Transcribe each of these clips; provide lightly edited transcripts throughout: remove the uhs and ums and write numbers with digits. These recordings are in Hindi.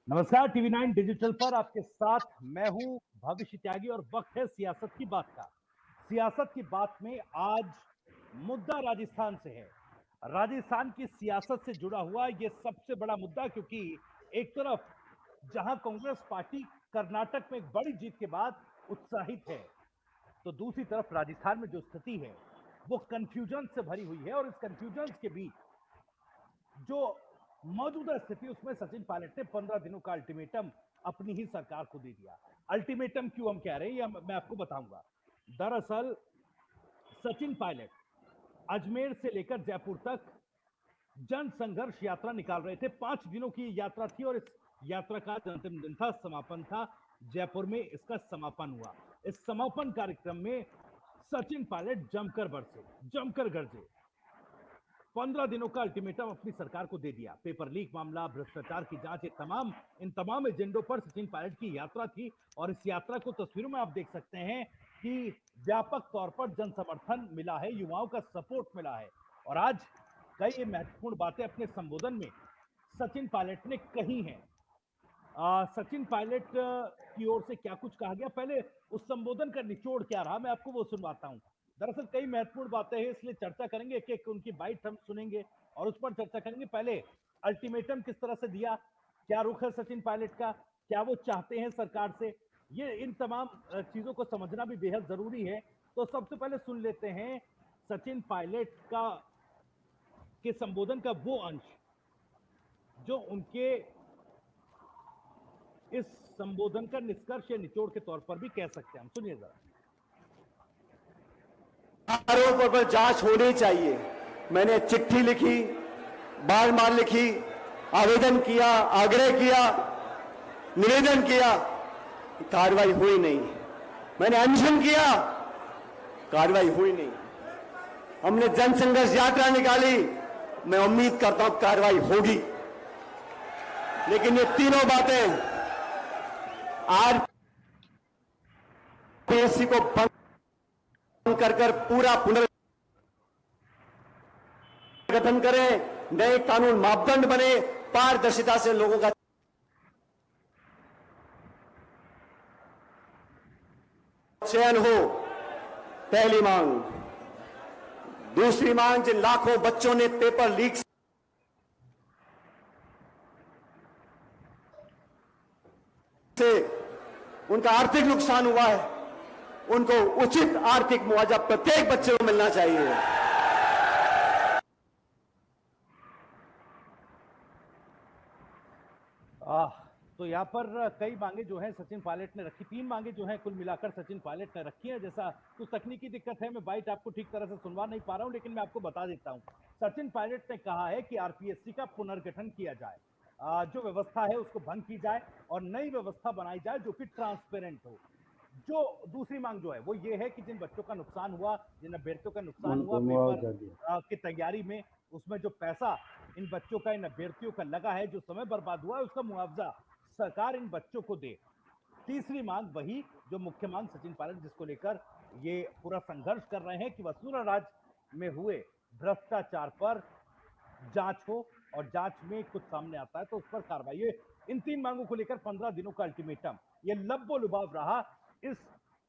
नमस्कार। टीवी 9 डिजिटल पर आपके साथ मैं हूं भविष्य त्यागी और वक्त है सियासत की बात का। सियासत की बात में आज मुद्दा राजस्थान से है। राजस्थान की सियासत से जुड़ा हुआ ये सबसे बड़ा मुद्दा, क्योंकि एक तरफ जहां कांग्रेस पार्टी कर्नाटक में एक बड़ी जीत के बाद उत्साहित है, तो दूसरी तरफ राजस्थान में जो स्थिति है वो कंफ्यूजन से भरी हुई है। और इस कंफ्यूजन के बीच जो मौजूदा स्थिति, उसमें सचिन पायलट ने 15 दिनों का अल्टीमेटम अपनी ही सरकार को दे दिया। अल्टीमेटम क्यों हम कह रहे हैं, यह मैं आपको बताऊंगा। दरअसल सचिन पायलट अजमेर से लेकर जयपुर तक जन संघर्ष यात्रा निकाल रहे थे। 5 दिनों की यात्रा थी और इस यात्रा का अंतिम दिन था, समापन था। जयपुर में इसका समापन हुआ। इस समापन कार्यक्रम में सचिन पायलट जमकर बरसे, जमकर गरजे। 15 दिनों का अल्टीमेटम अपनी सरकार को दे दिया। पेपर लीक मामला, भ्रष्टाचार की जांच, इन तमाम एजेंडों पर सचिन पायलट की यात्रा थी। और इस यात्रा को तस्वीरों में आप देख सकते हैं कि व्यापक तौर पर जन समर्थन मिला है, युवाओं का सपोर्ट मिला है। और आज कई महत्वपूर्ण बातें अपने संबोधन में सचिन पायलट ने कही हैं। सचिन पायलट की ओर से क्या कुछ कहा गया, पहले उस संबोधन का निचोड़ क्या रहा, मैं आपको वो सुनवाता हूं। दरअसल कई महत्वपूर्ण बातें हैं, इसलिए चर्चा करेंगे, एक एक उनकी बाइट हम सुनेंगे और उस पर चर्चा करेंगे। पहले अल्टीमेटम किस तरह से दिया, क्या रुख है सचिन पायलट का, क्या वो चाहते हैं सरकार से, ये इन तमाम चीजों को समझना भी बेहद जरूरी है। तो सबसे पहले सुन लेते हैं सचिन पायलट का के संबोधन का वो अंश जो उनके इस संबोधन का निष्कर्ष या निचोड़ के तौर पर भी कह सकते हैं हम। सुनिए जरा। आरोपों पर जांच होनी चाहिए। मैंने चिट्ठी लिखी, बार बार लिखी, आवेदन किया, आग्रह किया, निवेदन किया, कार्रवाई हुई नहीं। मैंने अनशन किया, कार्रवाई हुई नहीं। हमने जनसंघर्ष यात्रा निकाली, मैं उम्मीद करता हूं कार्रवाई होगी। लेकिन ये तीनों बातें आज पीएससी को बंद कर पूरा पुनर्गठन करें, नए कानून मापदंड बने, पारदर्शिता से लोगों का चयन हो, पहली मांग। दूसरी मांग, जिन लाखों बच्चों ने पेपर लीक से उनका आर्थिक नुकसान हुआ है, उनको उचित आर्थिक मुआवजा प्रत्येक बच्चे को मिलना चाहिए। तो यहाँ पर कई मांगे जो हैं सचिन पायलट ने रखी, 3 मांगे जो हैं कुल मिलाकर सचिन पायलट ने रखी है। जैसा कुछ तकनीकी दिक्कत है, मैं बाइट आपको ठीक तरह से सुनवा नहीं पा रहा हूं, लेकिन मैं आपको बता देता हूं। सचिन पायलट ने कहा है कि आरपीएससी का पुनर्गठन किया जाए, जो व्यवस्था है उसको भंग की जाए और नई व्यवस्था बनाई जाए जो कि ट्रांसपेरेंट हो। जो दूसरी मांग जो है वो ये है कि जिन बच्चों का नुकसान हुआ, जिन अभ्यर्थियों का नुकसान हुआ पेपर की तैयारी में, उसमें जो पैसा इन बच्चों का, इन अभ्यर्थियों का लगा है, जो समय बर्बाद हुआ है, उसका मुआवजा सरकार इन बच्चों को दे। तीसरी मांग वही जो मुख्य मांग सचिन पायलट जिसको लेकर ये पूरा संघर्ष कर रहे हैं कि वसुंधरा राज में हुए भ्रष्टाचार पर जांच हो और जांच में कुछ सामने आता है तो उस पर कार्रवाई। इन 3 मांगों को लेकर 15 दिनों का अल्टीमेटम, ये लब्बो लुभाव रहा इस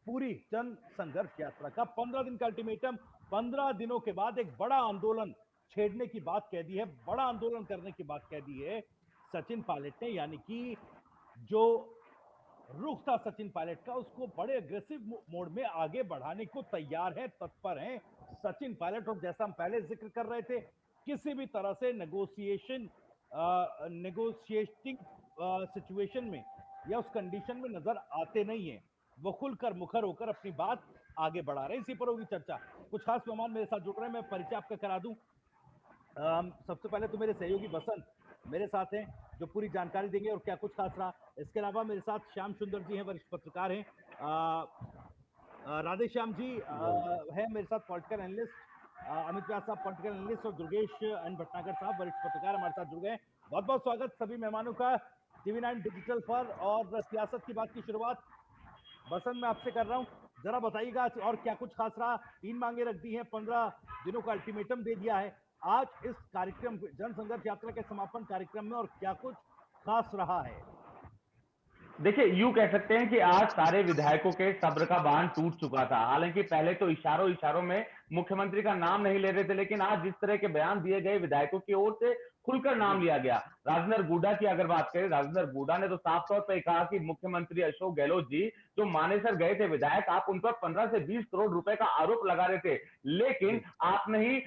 पूरी जन संघर्ष यात्रा का। 15 दिन का अल्टीमेटम, 15 दिनों के बाद एक बड़ा आंदोलन छेड़ने की बात कह दी है, बड़ा आंदोलन करने की बात कह दी है सचिन पायलट ने। यानी कि जो रुख था सचिन पायलट का, उसको बड़े अग्रेसिव मोड में आगे बढ़ाने को तैयार है, तत्पर हैं सचिन पायलट। और जैसा हम पहले जिक्र कर रहे थे, किसी भी तरह से नेगोशिएटिंग सिचुएशन में या उस कंडीशन में नजर आते नहीं है। वो खुलकर मुखर होकर अपनी बात आगे बढ़ा रहे हैं। इसी पर होगी चर्चा। कुछ खास मेहमान मेरे साथ जुड़ रहे हैं, मैं परिचय आपका करा दूं। सबसे पहले तो मेरे सहयोगी बसंत मेरे साथ हैं, जो पूरी जानकारी देंगे और क्या कुछ खास रहा। इसके अलावा मेरे साथ श्याम सुंदर जी हैं, वरिष्ठ पत्रकार हैं। राधे श्याम जी है मेरे साथ, पॉलिटिकल एनालिस्ट। अमित व्यास साहब पॉलिटिकल एनालिस्ट और दुर्गेश एन भटनागर साहब वरिष्ठ पत्रकार हमारे साथ जुड़ गए। बहुत बहुत स्वागत सभी मेहमानों का टीवी 9 डिजिटल पर। और सियासत की बात की शुरुआत बसंत मैं आपसे कर रहा हूं, जरा बताइएगा और क्या कुछ खास रहा। 3 मांगे रख दी हैं, 15 दिनों का अल्टीमेटम दे दिया है आज इस कार्यक्रम, जनसंघर्ष यात्रा के समापन कार्यक्रम में, और क्या कुछ खास रहा है। देखिए, यूं कह सकते हैं कि आज सारे विधायकों के सब्र का बांध टूट चुका था। हालांकि पहले तो इशारों इशारों में मुख्यमंत्री का नाम नहीं ले रहे थे, लेकिन आज जिस तरह के बयान दिए गए विधायकों की ओर से, खुलकर नाम जी लिया गया। राजेंद्र गुड्डा की अगर बात करें, राजेंद्र गुड्डा ने तो साफ तौर पर कहा कि मुख्यमंत्री अशोक गहलोत जी जो मानेसर गए थे विधायक, आप उन पर 15 से 20 करोड़ रुपए का आरोप लगा रहे थे, लेकिन जी आपने ही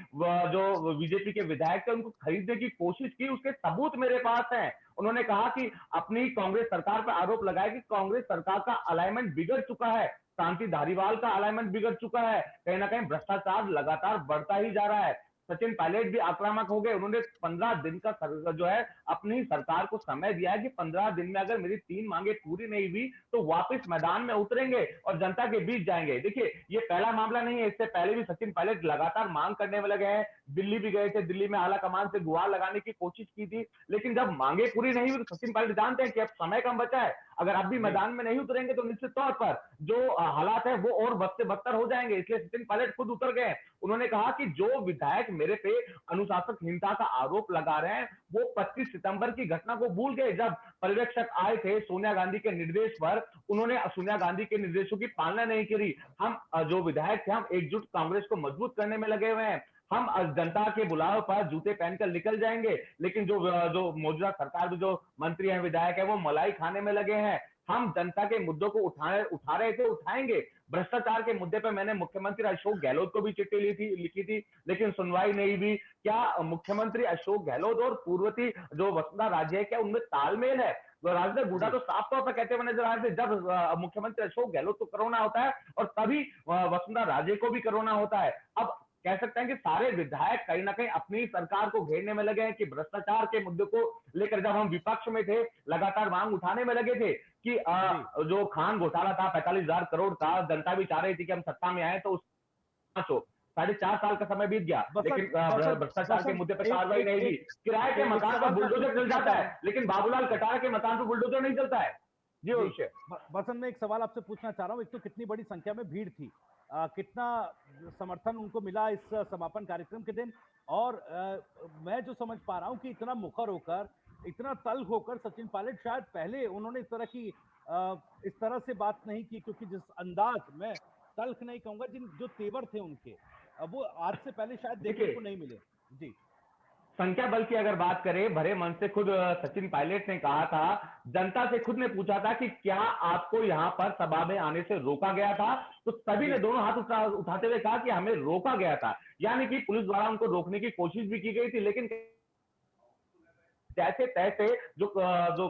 जो बीजेपी के विधायक थे उनको खरीदने की कोशिश की, उसके सबूत मेरे पास हैं। उन्होंने कहा कि अपनी कांग्रेस सरकार पर आरोप लगाया कि कांग्रेस सरकार का अलाइनमेंट बिगड़ चुका है, शांति धारीवाल का अलाइनमेंट बिगड़ चुका है, कहीं ना कहीं भ्रष्टाचार लगातार बढ़ता ही जा रहा है। सचिन पायलट भी आक्रामक हो गए, उन्होंने 15 दिन का जो है अपनी सरकार को समय दिया है कि 15 दिन में अगर मेरी 3 मांगे पूरी नहीं हुई तो वापस मैदान में उतरेंगे और जनता के बीच जाएंगे। देखिए, ये पहला मामला नहीं है, इससे पहले भी सचिन पायलट लगातार मांग करने में लगे हैं। दिल्ली भी गए थे, दिल्ली में आला कमान से गुहार लगाने की कोशिश की थी, लेकिन जब मांगे पूरी नहीं हुई तो सचिन पायलट जानते हैं कि अब समय कम बचा है, अगर अब भी जी मैदान में नहीं उतरेंगे तो निश्चित तौर पर जो हालात है वो और बद से बदतर हो जाएंगे। इसलिए सचिन पायलट खुद उतर गए। उन्होंने कहा कि जो विधायक मेरे पे अनुशासनहीनता का आरोप लगा रहे हैं वो 25 सितंबर की घटना को भूल गए, जब पर्यवेक्षक आए थे सोनिया गांधी के निर्देश पर, उन्होंने सोनिया गांधी के निर्देशों की पालना नहीं करी। हम जो विधायक थे, हम एकजुट कांग्रेस को मजबूत करने में लगे हुए हैं, हम जनता के बुलाव पर जूते पहनकर निकल जाएंगे, लेकिन जो मौजूदा सरकार में जो मंत्री हैं, विधायक है, वो मलाई खाने में लगे हैं। हम जनता के मुद्दों को उठा रहे थे, उठाएंगे। भ्रष्टाचार के मुद्दे पर मैंने मुख्यमंत्री अशोक गहलोत को भी चिट्ठी लिखी थी, लेकिन सुनवाई नहीं हुई। क्या मुख्यमंत्री अशोक गहलोत और पूर्वती जो वसुंधरा राजे है, क्या उनमें तालमेल है? राजेंद्र गुड्डा जी तो साफ तौर पर कहते हुए नजर आ रहे थे, जब मुख्यमंत्री अशोक गहलोत को कोरोना होता है और तभी वसुंधरा राजे को भी कोरोना होता है। अब कह सकते हैं कि सारे विधायक कहीं ना कहीं अपनी सरकार को घेरने में लगे हैं कि भ्रष्टाचार के मुद्दे को लेकर, जब हम विपक्ष में थे लगातार मांग उठाने में लगे थे कि जी जो खान घोटाला था 45,000 करोड़ का, जनता भी चाह रही थी कि हम सत्ता में आए तो उस 4.5 साल का समय बीत गया, लेकिन बसंत बसंत भ्रष्टाचार के बसंत मुद्दे पर एक कार्रवाई एक नहीं हुई। एक किराए के एक मकान पर सवाल मैं आपसे बुलडोजर चल पूछना जाता चाह रहा है, हूँ। लेकिन बाबूलाल कटारा के मकान पर बुलडोजर नहीं चलता है। जी जी अभिषेक। बसंत, मैं एक सवाल आपसे पूछना चाह रहा हूँ। एक तो कितनी बड़ी संख्या में भीड़ थी, कितना समर्थन उनको मिला इस समापन कार्यक्रम के दिन, और मैं जो समझ पा रहा हूँ कि इतना मुखर होकर, इतना तल्ख होकर सचिन पायलट शायद पहले उन्होंने इस तरह की इस तरह से बात नहीं की, क्योंकि जिस अंदाज में, तल्ख नहीं कहूंगा, जिन जो तेवर थे उनके, वो आज से पहले शायद देखने देखिए, को नहीं मिले। जी संख्या बल की अगर बात करें, भरे मन से खुद सचिन पायलट ने कहा था, जनता से खुद ने पूछा था कि क्या आपको यहां पर सभा में आने से रोका गया था, तो सभी ने जी दोनों हाथ उठाते हुए कहा कि हमें रोका गया था। यानी कि पुलिस द्वारा उनको रोकने की कोशिश भी की गई थी, लेकिन जैसे तैसे जो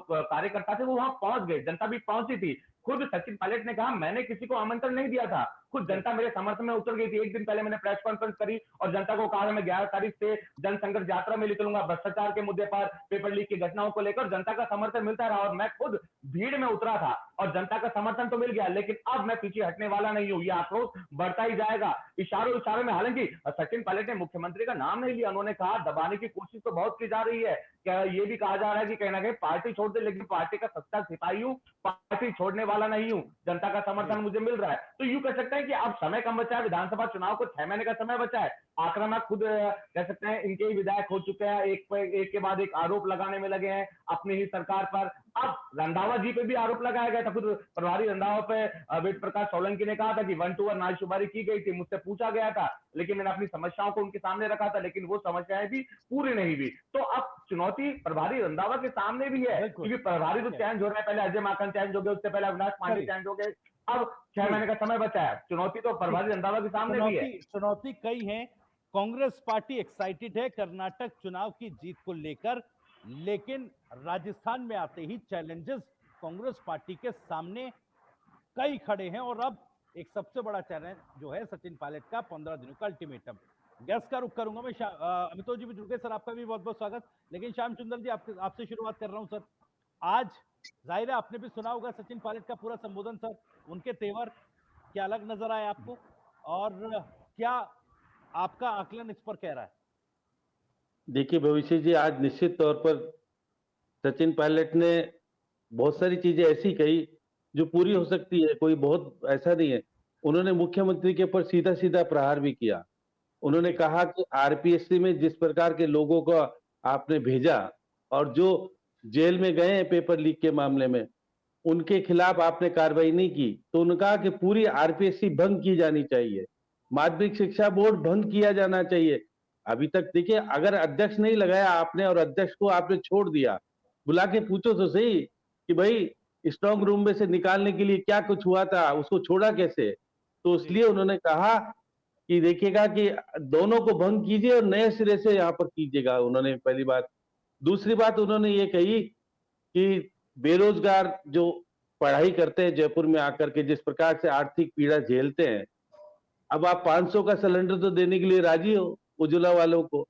कार्यकर्ता थे वो वहां पहुंच गए, जनता भी पहुंची थी। खुद सचिन पायलट ने कहा, मैंने किसी को आमंत्रण नहीं दिया था, खुद जी जनता मेरे समर्थन में उतर गई थी। एक दिन पहले मैंने प्रेस कॉन्फ्रेंस करी और जनता को कहा मैं 11 तारीख से जनसंघर्ष यात्रा में निकलूंगा, भ्रष्टाचार के मुद्दे पर, पेपर लीक की घटनाओं को लेकर जनता का समर्थन मिलता रहा और मैं खुद भीड़ में उतरा था और जनता का समर्थन तो मिल गया, लेकिन अब मैं पीछे हटने वाला नहीं हूं। यह आक्रोश बढ़ता ही जाएगा। इशारों इशारों में, हालांकि सचिन पायलट ने मुख्यमंत्री का नाम नहीं लिया, उन्होंने कहा दबाने की कोशिश तो बहुत की जा रही है, क्या ये भी कहा जा रहा है कि कहीं ना कहीं पार्टी छोड़ दे, लेकिन पार्टी का सच्चा सिपाही हूं, पार्टी छोड़ने वाला नहीं हूं, जनता का समर्थन जी मुझे मिल रहा है। तो यूं कह सकते हैं कि अब समय कम बचा है, विधानसभा चुनाव को 6 महीने का समय बचा है। आक्रामक खुद कह सकते हैं इनके ही विधायक हो चुके हैं, एक के बाद एक आरोप लगाने में लगे हैं अपनी ही सरकार पर। अब रंधावा जी पे भी आरोप लगाया गया था, खुद प्रभारी रंधावा पे वेद प्रकाश सोलंकी ने कहा था कि 1 to 1 नाशुमारी की गई थी, मुझसे पूछा गया था, लेकिन मैंने अपनी समस्याओं को उनके सामने रखा था, लेकिन वो समस्याएं भी पूरी नहीं हुई। तो अब चुनौती प्रभारी रंधावा के सामने भी है, बिल्कुल क्योंकि प्रभारी तो ठीक है। चेंज हो रहा है, पहले अजय माकन चेंज हो गए, उससे पहले अविनाश पांडे चलिए चेंज हो गए, अब 6 जी महीने का समय बचा है। चुनौती तो ठीक प्रभारी है। रंधावा के सामने भी है। चुनौती चुनौती कई हैं। कांग्रेस पार्टी एक्साइटेड है कर्नाटक चुनाव की जीत को लेकर, लेकिन राजस्थान में आते ही चैलेंजेस कांग्रेस पार्टी के सामने कई खड़े हैं, और अब एक सबसे बड़ा चैलेंज जो है सचिन पायलट का 15 दिनों का अल्टीमेटम। गैस का रुख करूंगा मैं, अमितोष जी भी जुड़ गए सर, आपका भी बहुत बहुत स्वागत। लेकिन श्याम सुंदर जी, आपसे शुरुआत कर रहा हूं सर। आज जाहिर है आपने भी सुना होगा सचिन पायलट का पूरा संबोधन सर, उनके तेवर क्या अलग नजर आए आपको, और क्या आपका आकलन इस पर कह रहा है? देखिए भविष्य जी, आज निश्चित तौर पर सचिन पायलट ने बहुत सारी चीजें ऐसी कही जो पूरी हो सकती है, कोई बहुत ऐसा नहीं है। उन्होंने मुख्यमंत्री के ऊपर सीधा सीधा प्रहार भी किया। उन्होंने जी कहा कि आरपीएससी में जिस प्रकार के लोगों को आपने भेजा और जो जेल में गए हैं पेपर लीक के मामले में, उनके खिलाफ आपने कार्रवाई नहीं की, तो उन्होंने कहा कि पूरी आरपीएससी भंग की जानी चाहिए, माध्यमिक शिक्षा बोर्ड भंग किया जाना चाहिए। अभी तक देखिए, अगर अध्यक्ष नहीं लगाया आपने और अध्यक्ष को आपने छोड़ दिया, बुला के पूछो तो सही कि भाई स्ट्रांग रूम में से निकालने के लिए क्या कुछ हुआ था, उसको छोड़ा कैसे? तो इसलिए उन्होंने कहा कि देखिएगा कि दोनों को भंग कीजिए और नए सिरे से यहाँ पर कीजिएगा, उन्होंने पहली बात। दूसरी बात उन्होंने ये कही कि बेरोजगार जो पढ़ाई करते हैं जयपुर में आकर के, जिस प्रकार से आर्थिक पीड़ा झेलते हैं, अब आप 500 का सिलेंडर तो देने के लिए राजी हो उज्ज्वला वालों को,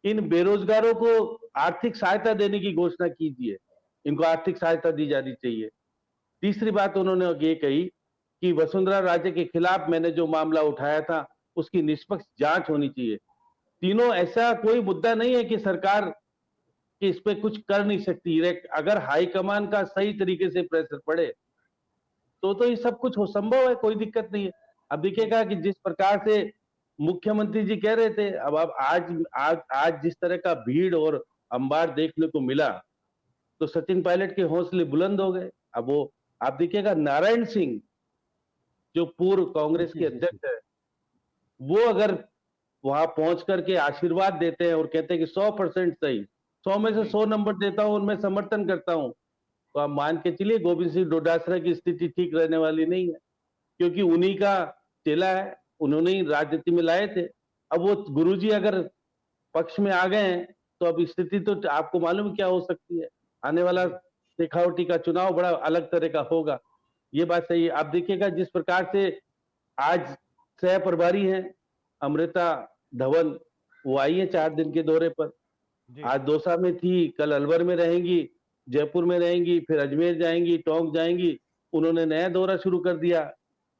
इन बेरोजगारों को आर्थिक सहायता देने की घोषणा कीजिए, इनको आर्थिक सहायता दी जानी चाहिए। तीसरी बात उन्होंने ये कही कि वसुंधरा राजे के खिलाफ मैंने जो मामला उठाया था उसकी निष्पक्ष जांच होनी चाहिए। तीनों, ऐसा कोई मुद्दा नहीं है कि सरकार कि इस पे कुछ कर नहीं सकती। अगर हाईकमान का सही तरीके से प्रेशर पड़े तो ये सब कुछ हो संभव है, कोई दिक्कत नहीं है। अब देखिएगा कि जिस प्रकार से मुख्यमंत्री जी कह रहे थे, अब आप आज जिस तरह का भीड़ और अंबार देखने को मिला, तो सचिन पायलट के हौसले बुलंद हो गए। अब वो आप देखिएगा, नारायण सिंह जो पूर्व कांग्रेस के अध्यक्ष है, वो अगर वहां पहुंच करके आशीर्वाद देते हैं और कहते हैं कि 100% सही, 100 में से 100 नंबर देता हूं और मैं समर्थन करता हूं, तो आप मान के चलिए गोविंद सिंह डोटासरा की स्थिति ठीक रहने वाली नहीं है, क्योंकि उन्हीं का चेला है, उन्होंने ही राजनीति में लाए थे। अब वो गुरुजी अगर पक्ष में आ गए हैं, तो अब स्थिति तो आपको मालूम क्या हो सकती है। आने वाला शेखावटी का चुनाव बड़ा अलग तरह का होगा, ये बात सही है। आप देखिएगा जिस प्रकार से आज सह प्रभारी हैं अमृता धवन, वो आई है 4 दिन के दौरे पर, आज दौसा में थी, कल अलवर में रहेंगी, जयपुर में रहेंगी, फिर अजमेर जाएंगी, टोंक जाएंगी। उन्होंने नया दौरा शुरू कर दिया।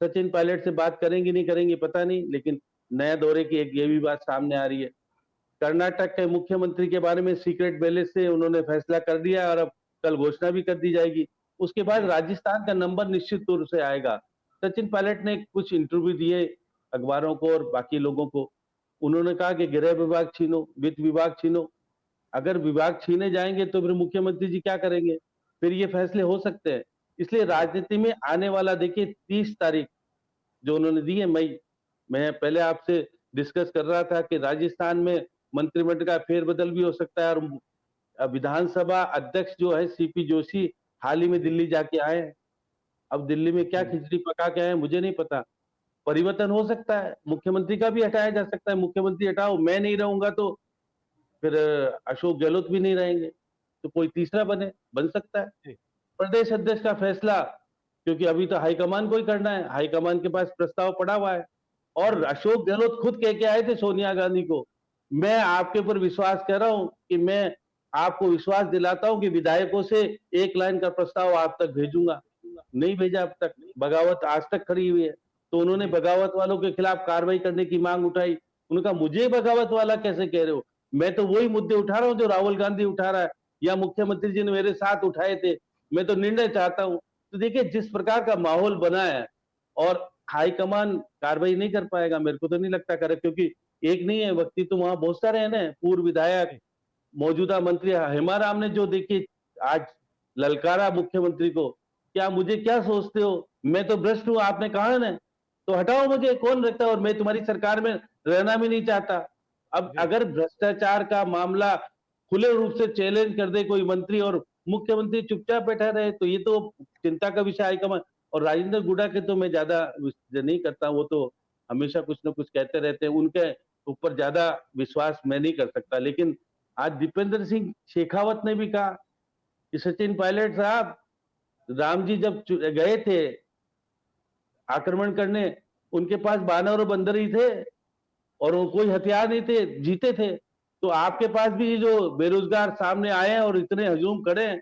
सचिन पायलट से बात करेंगी नहीं करेंगी पता नहीं, लेकिन नए दौरे की एक ये भी बात सामने आ रही है। कर्नाटक के मुख्यमंत्री के बारे में सीक्रेट बैलेट से उन्होंने फैसला कर दिया और अब कल घोषणा भी कर दी जाएगी। उसके बाद राजस्थान का नंबर निश्चित तौर से आएगा। सचिन पायलट ने कुछ इंटरव्यू दिए अखबारों को और बाकी लोगों को, उन्होंने कहा कि गृह विभाग छीनो, वित्त विभाग छीनो। अगर विभाग छीने जाएंगे तो फिर मुख्यमंत्री जी क्या करेंगे? फिर ये फैसले हो सकते हैं। इसलिए राजनीति में आने वाला देखिए 30 तारीख जो उन्होंने दी है मई, मैं पहले आपसे डिस्कस कर रहा था कि राजस्थान में मंत्रिमंडल का फेरबदल भी हो सकता है और विधानसभा अध्यक्ष जो है सीपी जोशी हाल ही में दिल्ली जाके आए हैं। अब दिल्ली में क्या खिचड़ी पका के आए मुझे नहीं पता, परिवर्तन हो सकता है, मुख्यमंत्री का भी हटाया जा सकता है। मुख्यमंत्री हटाओ, मैं नहीं रहूंगा तो फिर अशोक गहलोत भी नहीं रहेंगे, तो कोई तीसरा बन सकता है। प्रदेश अध्यक्ष का फैसला, क्योंकि अभी तो हाईकमान को ही करना है, हाईकमान के पास प्रस्ताव पड़ा हुआ है। और अशोक गहलोत खुद कह के आए थे सोनिया गांधी को, मैं आपके ऊपर विश्वास कर रहा हूं कि मैं आपको विश्वास दिलाता हूं कि विधायकों से 1 लाइन का प्रस्ताव आप तक भेजूंगा। नहीं भेजा अब तक, बगावत आज तक खड़ी हुई है। तो उन्होंने बगावत वालों के खिलाफ कार्रवाई करने की मांग उठाई। उनका मुझे बगावत वाला कैसे कह रहे हो? मैं तो वही मुद्दे उठा रहा हूं जो राहुल गांधी उठा रहा है या मुख्यमंत्री जी ने मेरे साथ उठाए थे। मैं तो निर्णय चाहता हूं। तो देखिए जिस प्रकार का माहौल बना है, और हाईकमान कार्रवाई नहीं कर पाएगा, मेरे को तो नहीं लगता करे, क्योंकि एक नहीं है व्यक्ति तो वहां बहुत सारे हैं ना, पूर्व विधायक, मौजूदा मंत्री। हेमाराम ने जो देखिए आज ललकारा मुख्यमंत्री को, क्या मुझे क्या सोचते हो, मैं तो भ्रष्ट हूं, आपने कहा ना, तो हटाओ मुझे, कौन रखता है, और मैं तुम्हारी सरकार में रहना भी नहीं चाहता। अब अगर भ्रष्टाचार का मामला खुले रूप से चैलेंज कर दे कोई मंत्री और मुख्यमंत्री चुपचाप बैठा रहे, तो ये तो चिंता का विषय हाईकमान। और राजेंद्र गुडा के तो मैं ज्यादा नहीं करता, वो तो हमेशा कुछ ना कुछ कहते रहते हैं, उनके ऊपर ज्यादा विश्वास मैं नहीं कर सकता। लेकिन आज दीपेंद्र सिंह शेखावत ने भी कहा कि सचिन पायलट साहब, राम जी जब गए थे आक्रमण करने, उनके पास बानर और बंदर ही थे और वो कोई हथियार नहीं थे, जीते थे। तो आपके पास भी जो बेरोजगार सामने आए हैं और इतने हजूम खड़े हैं,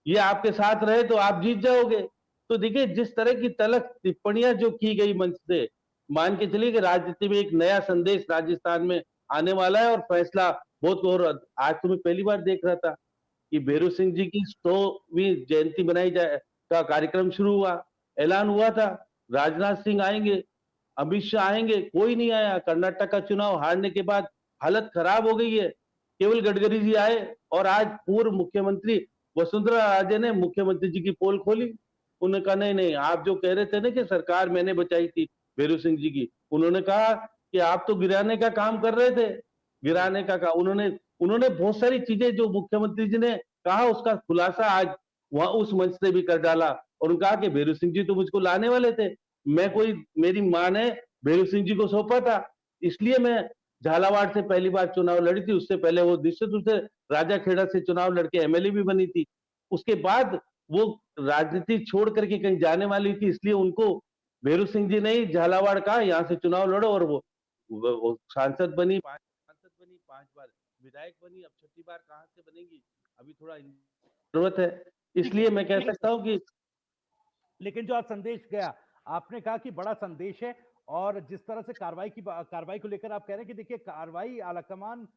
ये आपके साथ रहे तो आप जीत जाओगे। तो देखिए जिस तरह की तलख टिप्पणियां जो की गई मंच से, मान के चलिए कि राजनीति में एक नया संदेश राजस्थान में आने वाला है और फैसला बहुत। और आज तो मैं पहली बार देख रहा था कि भैरू सिंह जी की 100वीं जयंती बनाई जाए का कार्यक्रम शुरू हुआ, ऐलान हुआ था राजनाथ सिंह आएंगे, अमित शाह आएंगे, कोई नहीं आया। कर्नाटक का चुनाव हारने के बाद हालत खराब हो गई है, केवल गडकरी जी आए। और आज पूर्व मुख्यमंत्री वसुंधरा राजे ने मुख्यमंत्री जी की पोल खोली, उन्होंने कहा नहीं नहीं, आप जो कह रहे थे ना कि सरकार मैंने बचाई थी भैरू सिंह जी की, उन्होंने कहा कि आप तो गिराने का काम कर रहे थे, गिराने का काम। उन्होंने उन्होंने बहुत सारी चीजें जो मुख्यमंत्री जी ने कहा उसका खुलासा आज वहां उस मंच से भी कर डाला, और उन्होंने कहा कि भैरू सिंह जी तो मुझको लाने वाले थे, मैं कोई, मेरी माँ ने भैरू सिंह जी को सौंपा था, इसलिए मैं झालावाड़ से पहली बार चुनाव लड़ी थी। उससे पहले वो निश्चित रूप से राजा खेड़ा से चुनाव लड़के एमएलए भी बनी थी। उसके बाद वो राजनीति छोड़ करके कहीं जाने वाली थी, इसलिए उनको भैरू सिंह जी ने ही झालावाड़ का यहाँ से चुनाव लड़ो, और वो सांसद बनी, 5 बार विधायक बनी, अब छठी बार कहाँ से बनेगी, अभी थोड़ा जरूरत है। इसलिए मैं कह सकता हूँ कि लेकिन जो आज संदेश गया, आपने कहा कि बड़ा संदेश है, और जिस तरह से कार्रवाई को लेकर आप कह रहे हैं कि देखिए कार्रवाई आलाकमान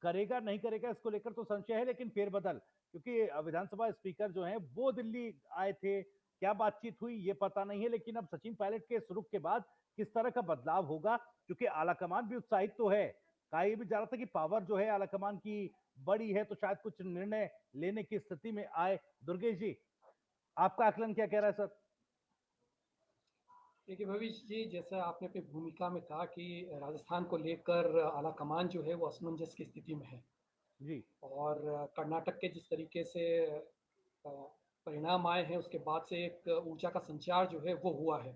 करेगा नहीं करेगा इसको लेकर तो संशय है, लेकिन फेरबदल, क्योंकि विधानसभा स्पीकर जो हैं वो दिल्ली आए थे, क्या बातचीत हुई ये पता नहीं है, लेकिन अब सचिन पायलट के इस रुख के बाद किस तरह का बदलाव होगा, क्योंकि आलाकमान भी उत्साहित तो है। कहा यह भी जा रहा था कि पावर जो है आलाकमान की बड़ी है, तो शायद कुछ निर्णय लेने की स्थिति में आए। दुर्गेश जी, आपका आकलन क्या कह रहा है सर? देखिए भविष्य जी, जैसा आपने अपनी भूमिका में कहा कि राजस्थान को लेकर आला कमान जो है वो असमंजस की स्थिति में है जी, और कर्नाटक के जिस तरीके से परिणाम आए हैं उसके बाद से एक ऊर्जा का संचार जो है वो हुआ है,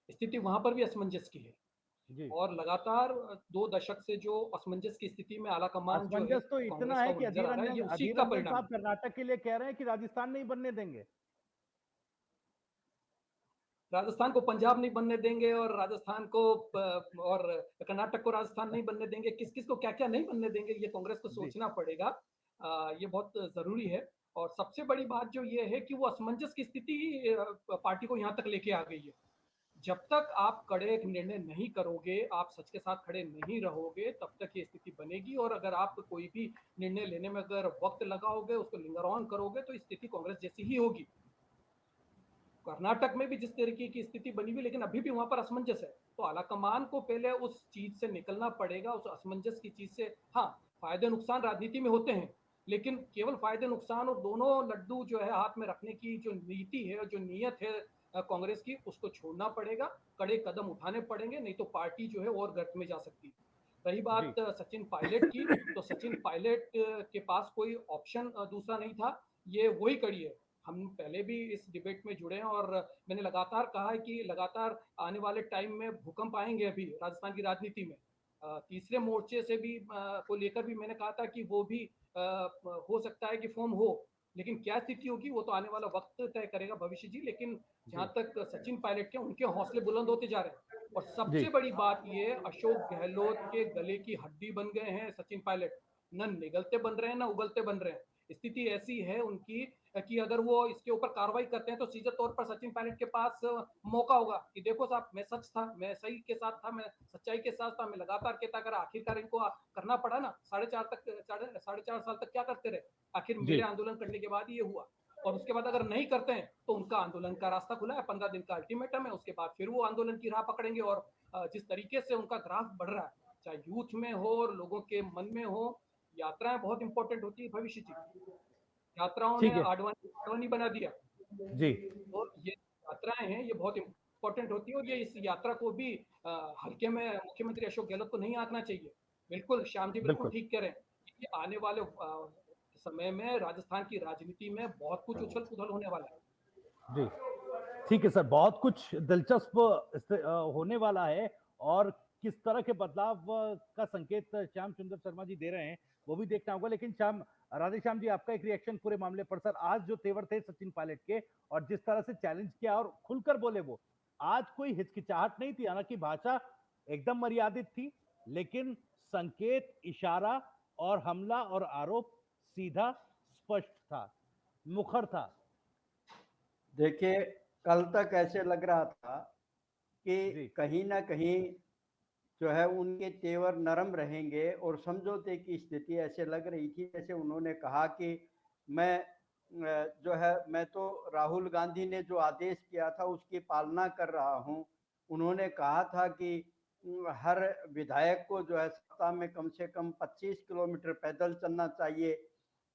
स्थिति वहां पर भी असमंजस की है। जी। और लगातार 2 दशक से जो असमंजस की स्थिति में आला कमान जो है असमंजस तो इतना कांग्रेस का है वो कि नजर आ रहा है, ये उसी अधीर का रंजन परिणाम साहब है। कर्नाटक के लिए कह रहे हैं कि राजस्थान नहीं बनने देंगे। राजस्थान को पंजाब नहीं बनने देंगे और राजस्थान को और कर्नाटक को राजस्थान नहीं बनने देंगे, किस किस को क्या क्या नहीं बनने देंगे, ये कांग्रेस को जी, सोचना पड़ेगा। ये बहुत जरूरी है। और सबसे बड़ी बात जो ये है कि वो असमंजस की स्थिति पार्टी को यहाँ तक लेके आ गई है। जब तक आप कड़े एक निर्णय नहीं करोगे, आप सच के साथ खड़े नहीं रहोगे, तब तक ये स्थिति बनेगी। और अगर आप कोई भी निर्णय लेने में अगर वक्त लगाओगे, उसको लिंगर ऑन करोगे, तो स्थिति कांग्रेस जैसी ही होगी। कर्नाटक में भी जिस तरीके की स्थिति बनी हुई, लेकिन अभी भी वहां पर असमंजस है। तो आलाकमान को पहले उस चीज से निकलना पड़ेगा, उस असमंजस की चीज से। हाँ, फायदे नुकसान राजनीति में होते हैं, लेकिन केवल फायदे नुकसान और दोनों लड्डू जो है हाथ में रखने की जो नीति है और जो नीयत है कांग्रेस की, उसको छोड़ना पड़ेगा, कड़े कदम उठाने पड़ेंगे, नहीं तो पार्टी जो है और गर्त में जा सकती है। रही बात सचिन पायलट की, तो सचिन पायलट के पास कोई ऑप्शन दूसरा नहीं था, ये वही कड़ी है। हम पहले भी इस डिबेट में जुड़े हैं और मैंने लगातार कहा है कि लगातार आने वाले टाइम में भूकंप आएंगे अभी राजस्थान की राजनीति में। तीसरे मोर्चे से भी को लेकर भी मैंने कहा था कि वो भी हो सकता है कि फॉर्म हो, लेकिन क्या स्थिति होगी वो तो आने वाला वक्त तय करेगा भविष्य जी। लेकिन जहां तक सचिन पायलट के, उनके हौसले बुलंद होते जा रहे हैं। और सबसे बड़ी बात ये, अशोक गहलोत के गले की हड्डी बन गए हैं सचिन पायलट, न निगलते बन रहे हैं, न उगलते बन रहे हैं। स्थिति ऐसी है उनकी कि अगर वो इसके ऊपर कार्रवाई करते हैं तो सीधे तौर पर सचिन पायलट के पास मौका होगा कि देखो साहब, मैं सच था, मैं सही के साथ था, मैं सच्चाई के साथ था, मैं लगातार कहता, अगर आखिरकार इनको करना पड़ा ना, 4.5 साल तक क्या करते रहे, आखिर मेरे आंदोलन करने के बाद ये हुआ। और उसके बाद अगर नहीं करते हैं तो उनका आंदोलन का रास्ता खुला है, 15 दिन का अल्टीमेटम है, उसके बाद फिर वो आंदोलन की राह पकड़ेंगे। और जिस तरीके से उनका ग्राफ बढ़ रहा है, चाहे यूथ में हो और लोगों के मन में हो, यात्राएं बहुत इंपॉर्टेंट होती है भविष्य जी। यात्राओं ने आडवाणी बना दिया जी। तो ये यात्राएं हैं, ये बहुत इंपॉर्टेंट होती है। और ये इस यात्रा को भी हल्के में मुख्यमंत्री अशोक गहलोत को नहीं आंकना चाहिए। बिल्कुल श्याम जी बिल्कुल ठीक कह रहे हैं कि आने वाले समय में राजस्थान की राजनीति में बहुत कुछ उछल पुछल होने वाला है। जी, ठीक है सर, बहुत कुछ दिलचस्प होने वाला है, और किस तरह के बदलाव का संकेत श्याम सुंदर शर्मा जी दे रहे हैं वो भी देखना होगा। लेकिन राधेश्याम जी, आपका एक रिएक्शन पूरे मामले पर सर। आज जो तेवर थे सचिन पायलट के, और जिस तरह से चैलेंज किया और खुलकर बोले वो, आज कोई हिचकिचाहट नहीं थी, हालांकि भाषा एकदम मर्यादित थी, लेकिन संकेत, इशारा और हमला और आरोप सीधा स्पष्ट था, मुखर था। देखिए, कल तक ऐसे लग रहा था कि कहीं ना कहीं जो है उनके तेवर नरम रहेंगे और समझौते की स्थिति ऐसे लग रही थी। जैसे उन्होंने कहा कि मैं जो है, मैं तो राहुल गांधी ने जो आदेश किया था उसकी पालना कर रहा हूं। उन्होंने कहा था कि हर विधायक को जो है सप्ताह में कम से कम 25 किलोमीटर पैदल चलना चाहिए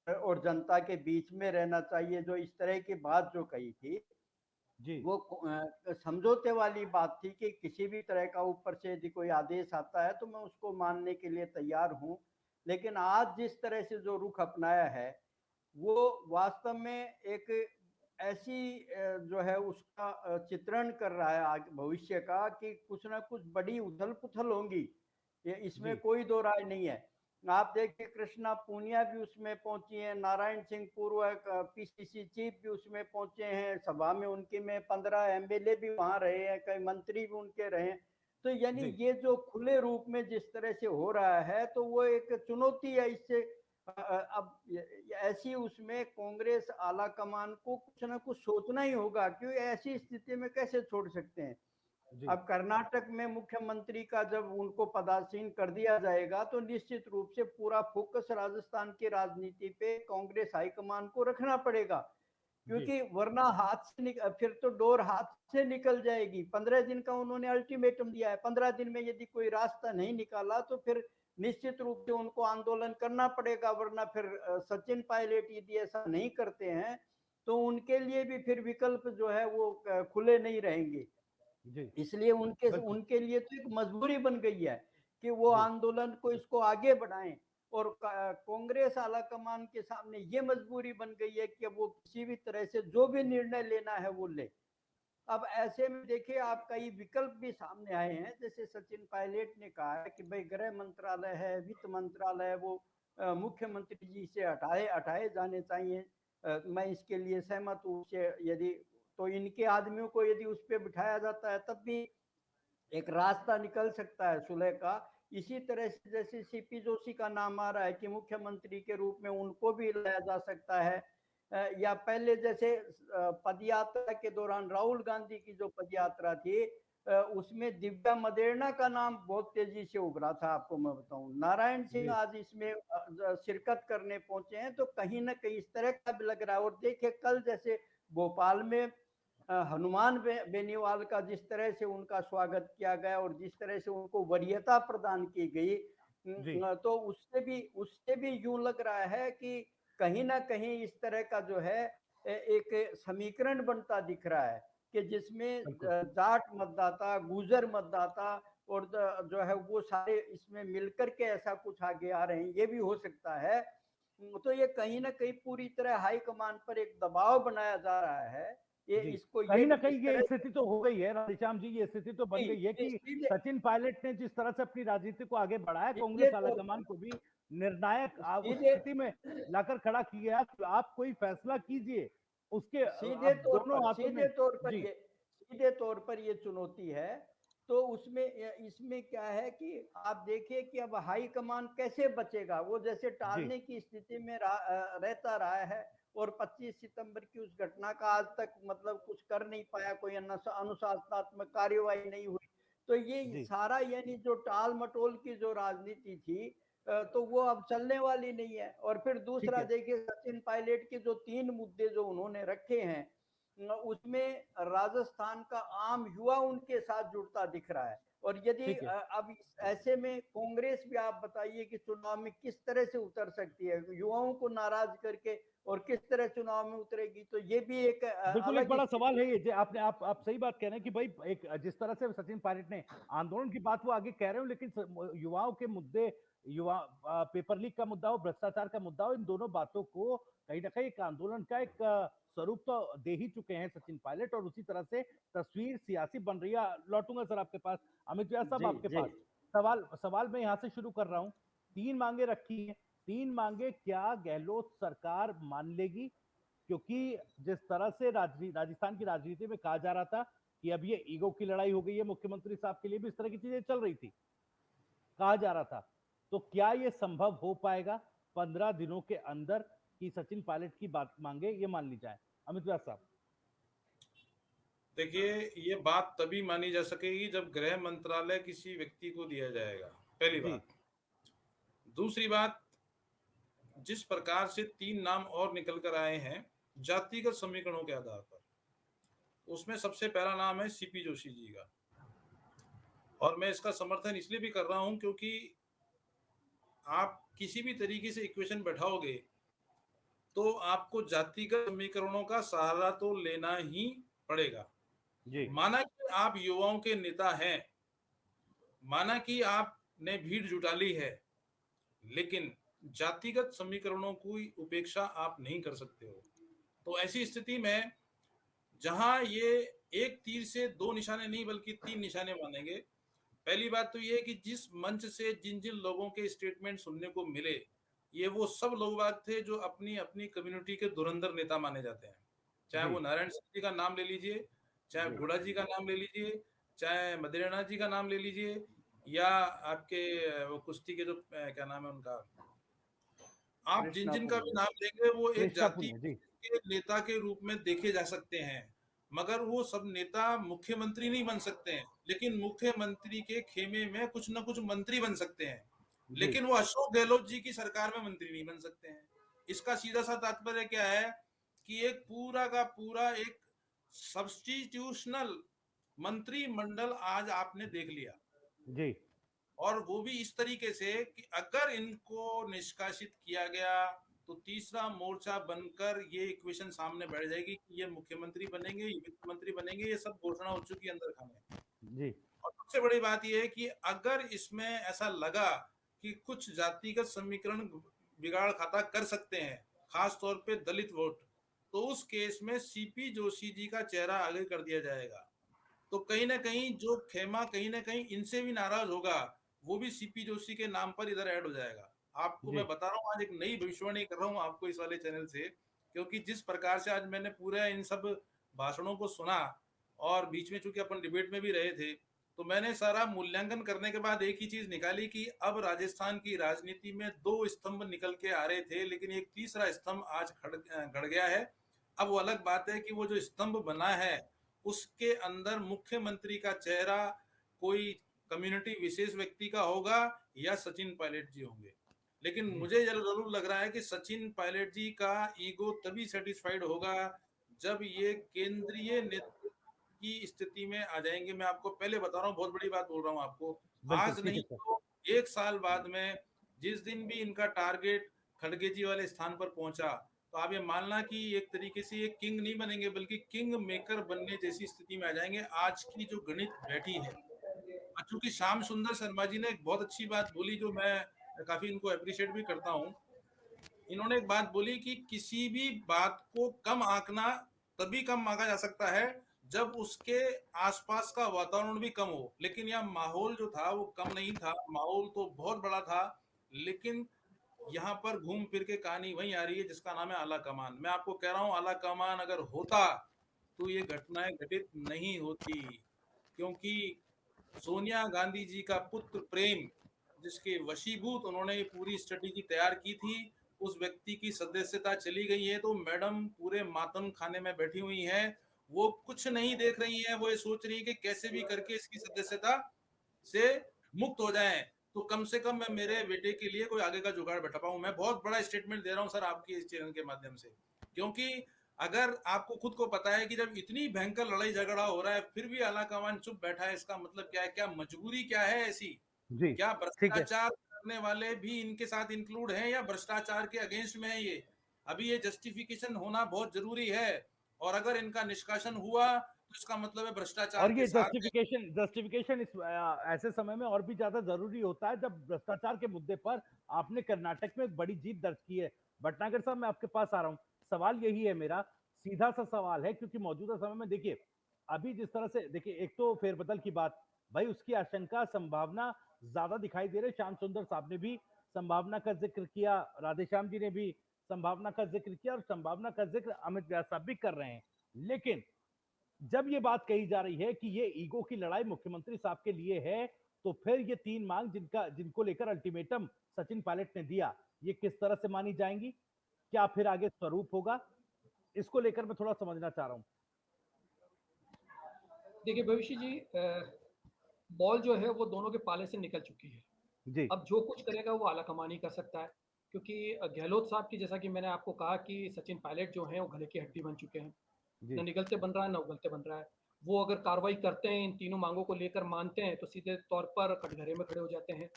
और जनता के बीच में रहना चाहिए। जो इस तरह की बात जो कही थी, जी वो समझौते वाली बात थी कि किसी भी तरह का ऊपर से यदि कोई आदेश आता है तो मैं उसको मानने के लिए तैयार हूँ। लेकिन आज जिस तरह से जो रुख अपनाया है वो वास्तव में एक ऐसी जो है उसका चित्रण कर रहा है आगे भविष्य का कि कुछ ना कुछ बड़ी उथल पुथल होंगी, ये इसमें जी कोई दो राय नहीं है। आप देखिए कृष्णा पूनिया भी उसमें पहुंची हैं, नारायण सिंह पूर्व पीसीसी चीफ भी उसमें पहुंचे हैं, सभा में उनके में 15 एमएलए भी वहां रहे हैं, कई मंत्री भी उनके रहे हैं। तो यानी जी ये जो खुले रूप में जिस तरह से हो रहा है तो वो एक चुनौती है। इससे अब ऐसी उसमें कांग्रेस आला कमान को कुछ ना कुछ सोचना ही होगा, क्योंकि ऐसी स्थिति में कैसे छोड़ सकते हैं। जी अब कर्नाटक में मुख्यमंत्री का जब उनको पदासीन कर दिया जाएगा तो निश्चित रूप से पूरा फोकस राजस्थान की राजनीति पे कांग्रेस हाईकमान को रखना पड़ेगा, जी क्योंकि वरना हाथ से फिर तो डोर हाथ से निकल जाएगी। 15 दिन का उन्होंने अल्टीमेटम दिया है, 15 दिन में यदि कोई रास्ता नहीं निकाला तो फिर निश्चित रूप से उनको आंदोलन करना पड़ेगा, वरना फिर सचिन पायलट यदि ऐसा नहीं करते हैं तो उनके लिए भी फिर विकल्प जो है वो खुले नहीं रहेंगे। जी इसलिए उनके बिल्कुल उनके लिए तो एक मजबूरी बन गई है कि वो जी आंदोलन को इसको आगे बढ़ाएं। और कांग्रेस आला कमान के सामने ये मजबूरी बन गई है कि वो किसी भी तरह से जो भी निर्णय लेना है वो ले। अब ऐसे में देखिए आप कई विकल्प भी सामने आए हैं, जैसे सचिन पायलट ने कहा है कि भाई गृह मंत्रालय है, वित्त मंत्रालय है, वो मुख्यमंत्री जी से हटाए हटाए जाने चाहिए। मैं इसके लिए सहमत हूँ से यदि तो इनके आदमियों को यदि उस पर बिठाया जाता है तब भी एक रास्ता निकल सकता है सुलह का। इसी तरह से जैसे सीपी जोशी का नाम आ रहा है कि मुख्यमंत्री के रूप में उनको भी लाया जा सकता है। या पहले जैसे पदयात्रा के दौरान राहुल गांधी की जो पदयात्रा थी उसमें दिव्या मदेरणा का नाम बहुत तेजी से उभरा था। आपको मैं बताऊं, नारायण सिंह जी आज इसमें शिरकत करने पहुंचे हैं, तो कहीं ना कहीं इस तरह का भी लग रहा है। और देखिए कल जैसे भोपाल में हनुमान बेनीवाल का जिस तरह से उनका स्वागत किया गया और जिस तरह से उनको वरीयता प्रदान की गई, जी तो उससे भी यूं लग रहा है कि कहीं ना कहीं इस तरह का जो है एक समीकरण बनता दिख रहा है कि जिसमें बिल्कुल जाट मतदाता, गुर्जर मतदाता और जो है वो सारे इसमें मिलकर के ऐसा कुछ आगे आ रहे हैं, ये भी हो सकता है। तो ये कहीं ना कहीं पूरी तरह हाई कमान पर एक दबाव बनाया जा रहा है। ये जी इसको ये कहीं ना भी कहीं इस ये तरह स्थिति तो हो गई है राधेश्याम जी, ये स्थिति तो बन गई है से कि सीधे सचिन पायलट ने जिस तरह से अपनी राजनीति को आगे बढ़ाया, सीधे कांग्रेस तौर आलाकमान पर को भी निर्णायक उस सीधे स्थिति में लाकर खड़ा किया कि आप कोई फैसला कीजिए, उसके सीधे अब तौर दोनों पर हाथों में। सीधे तौर पर जी ये सीधे तौर पर ये चुनौती है। तो उसमें इसमें क्या है कि आप देखिए कि अब हाई कमान कैसे बचेगा, वो जैसे जी टालने की स्थिति में रहता रहा है और 25 सितंबर की उस घटना का आज तक मतलब कुछ कर नहीं पाया, कोई अनुशासनात्मक कार्यवाही नहीं हुई। तो ये जी सारा यानी जो टाल मटोल की जो राजनीति थी तो वो अब चलने वाली नहीं है। और फिर ठीक दूसरा है देखिए सचिन पायलट के जो 3 मुद्दे जो उन्होंने रखे हैं उसमें राजस्थान का आम युवा उनके साथ जुड़ता दिख रहा है। और यदि ठीक है अब ऐसे में कांग्रेस भी आप बताइए कि चुनाव में किस तरह से उतर सकती है, युवाओं को नाराज करके और किस तरह चुनाव में उतरेगी, तो ये भी एक बिल्कुल एक अलग बड़ा सवाल स्थिति। है ये आपने आप सही बात कह रहे हैं कि भाई एक जिस तरह से सचिन पायलट ने आंदोलन की बात वो आगे कह रहे हो, लेकिन युवाओं के मुद्दे, युवा पेपर लीक का मुद्दा हो, भ्रष्टाचार का मुद्दा हो, इन दोनों बातों को कहीं ना कहीं एक आंदोलन का एक स्वरूप तो दे ही चुके हैं सचिन पायलट, और उसी तरह से तस्वीर सियासी बन रही है। लौटूंगा सर आपके पास, अमित व्यास साहब जी आपके जी पास सवाल सवाल मैं यहां से शुरू कर रहा हूं। 3 मांगे रखी हैं, 3 मांगे क्या गहलोत सरकार मान लेगी? क्योंकि जिस तरह से राजस्थान की राजनीति में कहा जा रहा था कि अब ये ईगो की लड़ाई हो गई है, मुख्यमंत्री साहब के लिए भी इस तरह की चीजें चल रही थी, कहा जा रहा था, तो क्या ये संभव हो पाएगा 15 दिनों के अंदर कि सचिन पायलट की बात मांगे ये मान ली जाए? अमित व्यास साहब। देखिए, ये बात तभी मानी जा सकेगी जब गृह मंत्रालय किसी व्यक्ति को दिया जाएगा, पहली जी बात। दूसरी बात, जिस प्रकार से 3 नाम और निकल कर आए हैं जातिगत समीकरणों के आधार पर, उसमें सबसे पहला नाम है सीपी जोशी जी का। और मैं इसका समर्थन इसलिए भी कर रहा हूं क्योंकि आप किसी भी तरीके से इक्वेशन बैठाओगे तो आपको जातिगत समीकरणों का सहारा तो लेना ही पड़ेगा। जी माना कि आप युवाओं के नेता हैं, माना कि आपने भीड़ जुटा ली है, लेकिन जातिगत समीकरणों की उपेक्षा आप नहीं कर सकते हो। तो ऐसी स्थिति में जहां ये एक तीर से दो निशाने नहीं बल्कि तीन निशाने मानेंगे। पहली बात तो ये है कि जिस मंच से जिन जिन लोगों के स्टेटमेंट सुनने को मिले, ये वो सब लोग बात थे जो अपनी अपनी कम्युनिटी के धुरंधर नेता माने जाते हैं। चाहे जी वो नारायण सिंह जी का नाम ले लीजिए, चाहे जी घोड़ा जी का नाम ले लीजिए, चाहे मदेरणा जी का नाम ले लीजिए, या आपके वो कुश्ती के जो क्या नाम है उनका, आप जिन कृष्णा जिन का भी पुनिया। नाम लेंगे वो एक कृष्णा जाति पुनिया जी के नेता के रूप में देखे जा सकते हैं, मगर वो सब नेता मुख्यमंत्री नहीं बन सकते हैं। लेकिन मुख्यमंत्री के खेमे में कुछ ना कुछ मंत्री बन सकते हैं, जी लेकिन वो अशोक गहलोत जी की सरकार में मंत्री नहीं बन सकते हैं। इसका सीधा सा तात्पर्य क्या है कि एक पूरा का पूरा एक सब्स्टिट्यूशनल मंत्रिमंडल आज आपने देख लिया, जी और वो भी इस तरीके से कि अगर इनको निष्कासित किया गया तो तीसरा मोर्चा बनकर ये इक्वेशन सामने बैठ जाएगी कि ये मुख्यमंत्री बनेंगे, ये वित्त मंत्री बनेंगे, ये सब घोषणा हो चुकी है अंदर खाने। जी और सबसे बड़ी बात ये है कि अगर इसमें ऐसा लगा कि कुछ जातिगत समीकरण बिगाड़ खाता कर सकते हैं, खास तौर पे दलित वोट, तो उस केस में सीपी जोशी जी का चेहरा आगे कर दिया जाएगा। तो कहीं ना कहीं जो खेमा कहीं ना कहीं इनसे भी नाराज होगा, वो भी सीपी जोशी के नाम पर इधर ऐड हो जाएगा। आपको जी मैं बता रहा हूँ, आज एक नई भविष्यवाणी कर रहा हूँ आपको इस वाले चैनल से, क्योंकि जिस प्रकार से आज मैंने पूरे इन सब भाषणों को सुना, और बीच में चूंकि अपन डिबेट में भी रहे थे, तो मैंने सारा मूल्यांकन करने के बाद एक ही चीज निकाली कि अब राजस्थान की राजनीति में दो स्तंभ निकल के आ रहे थे, लेकिन एक तीसरा स्तंभ आज गड़ गया है। अब वो अलग बात है कि वो जो स्तंभ बना है उसके अंदर मुख्यमंत्री का चेहरा कोई कम्युनिटी विशेष व्यक्ति का होगा या सचिन पायलट जी होंगे। लेकिन मुझे जरूर लग रहा है कि सचिन पायलट जी का ईगो तभी सेटिस्फाइड होगा जब ये केंद्रीय नेतृत्व की स्थिति में आ जाएंगे। मैं आपको पहले बता रहा हूँ, बहुत बड़ी बात बोल रहा हूँ आपको, बिल्कुल आज ठीक नहीं है सर तो 1 साल बाद में जिस दिन भी इनका टारगेट खड़गे जी वाले स्थान पर पहुंचा, तो आप ये मानना कि एक तरीके से ये किंग नहीं बनेंगे बल्कि किंग मेकर बनने जैसी स्थिति में आ जाएंगे। आज की जो गणित बैठी है, चूंकि श्याम सुंदर शर्मा जी ने एक बहुत अच्छी बात बोली जो मैं काफी इनको अप्रिशिएट भी करता हूँ। इन्होंने एक बात बोली कि किसी भी बात को कम आंकना तभी कम आंका जा सकता है जब उसके आसपास का वातावरण भी कम हो। लेकिन यह माहौल जो था वो कम नहीं था, माहौल तो बहुत बड़ा था, लेकिन यहाँ पर घूम फिर के कहानी वही आ रही है जिसका नाम है आला कमान। मैं आपको कह रहा हूँ, आला कमान अगर होता तो ये घटनाएं घटित नहीं होती, क्योंकि सोनिया गांधी जी का पुत्र प्रेम जिसके वशीभूत उन्होंने पूरी स्ट्रेटेजी तैयार की थी, उस व्यक्ति की सदस्यता चली गई है। तो मैडम पूरे मातम खाने में बैठी हुई हैं, वो कुछ नहीं देख रही हैं, वो ये सोच रही है कि कैसे भी करके इसकी सदस्यता से मुक्त हो जाएं, तो कम से कम मैं मेरे बेटे के लिए कोई आगे का जुगाड़ बैठा पाऊं। मैं बहुत बड़ा स्टेटमेंट दे रहा हूं सर आपकी इस चैनल के माध्यम से, क्योंकि अगर आपको खुद को पता है कि जब इतनी भयंकर लड़ाई झगड़ा हो रहा है फिर भी आला कमान चुप बैठा है, इसका मतलब क्या है? क्या मजबूरी क्या है ऐसी? जी क्या ठीक है भ्रष्टाचार करने वाले भी इनके साथ इंक्लूड हैं या भ्रष्टाचार के अगेंस्ट में है ये? अभी ये जस्टिफिकेशन होना बहुत जरूरी है, और अगर इनका निष्कासन हुआ तो इसका मतलब है भ्रष्टाचार और के ये साथ है। जस्टिफिकेशन इस ऐसे समय में और भी ज्यादा जरूरी होता है जब भ्रष्टाचार के मुद्दे पर आपने कर्नाटक में एक बड़ी जीत दर्ज की है। भटनागर साहब, मैं आपके पास आ रहा हूं। सवाल यही है मेरा, सीधा सा सवाल है, क्योंकि मौजूदा समय में देखिए अभी जिस तरह से देखिए, एक तो फेरबदल की बात, भाई उसकी आशंका संभावना ज्यादा दिखाई दे रही। श्याम सुंदर साहब ने भी संभावना का जिक्र किया, राधेश्याम जी ने भी संभावना का जिक्र किया, और संभावना का जिक्र अमित व्यास साहब भी कर रहे हैं। लेकिन जब ये बात कही जा रही है कि ये ईगो की लड़ाई मुख्यमंत्री साहब के लिए है, तो फिर ये तीन मांग जिनको लेकर अल्टीमेटम सचिन पायलट ने दिया, ये किस तरह से मानी जाएंगी? क्या फिर आगे स्वरूप होगा? इसको लेकर मैं थोड़ा समझना चाह रहा हूं। देखिए भविष्य जी, बॉल जो है वो दोनों के पाले से निकल चुकी है। जी अब जो कुछ करेगा वो आला कमानी कर सकता है, क्योंकि गहलोत साहब की, जैसा कि मैंने आपको कहा कि सचिन पायलट जो हैं वो गले की हड्डी बन चुके हैं, जी न निगलते बन रहा है न उगलते बन रहा है। वो अगर कार्रवाई करते हैं, इन तीनों मांगों को लेकर मानते हैं, तो सीधे तौर पर कटघरे में खड़े हो जाते हैं।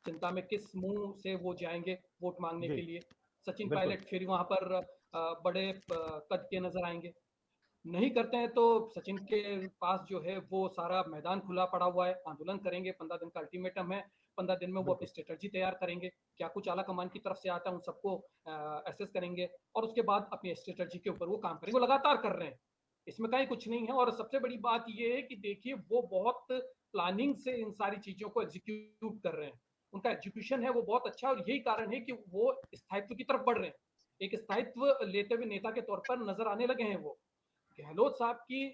चिंता में किस मुंह से वो जाएंगे वोट मांगने जी के लिए? सचिन बिल्कुल पायलट फिर वहां पर बड़े कद के नजर आएंगे। नहीं करते हैं तो सचिन के पास जो है वो सारा मैदान खुला पड़ा हुआ है, आंदोलन करेंगे, 15 दिन का अल्टीमेटम है, 15 दिन में वो अपनी स्ट्रेटजी तैयार करेंगे, क्या कुछ आला कमान की तरफ से आता है उन सबको एसेस करेंगे और उसके बाद अपनी स्ट्रेटजी के ऊपर वो काम करेंगे। वो लगातार कर रहे हैं, इसमें कहीं कुछ नहीं है। और सबसे बड़ी बात ये है कि देखिए वो बहुत प्लानिंग से इन सारी चीजों को एग्जीक्यूट कर रहे हैं, उनका एग्जीक्यूशन है वो बहुत अच्छा है और यही कारण है कि वो स्थायित्व की तरफ बढ़ रहे हैं, एक स्थायित्व लेते हुए नेता के तौर पर नजर आने लगे हैं वो। गहलोत साहब की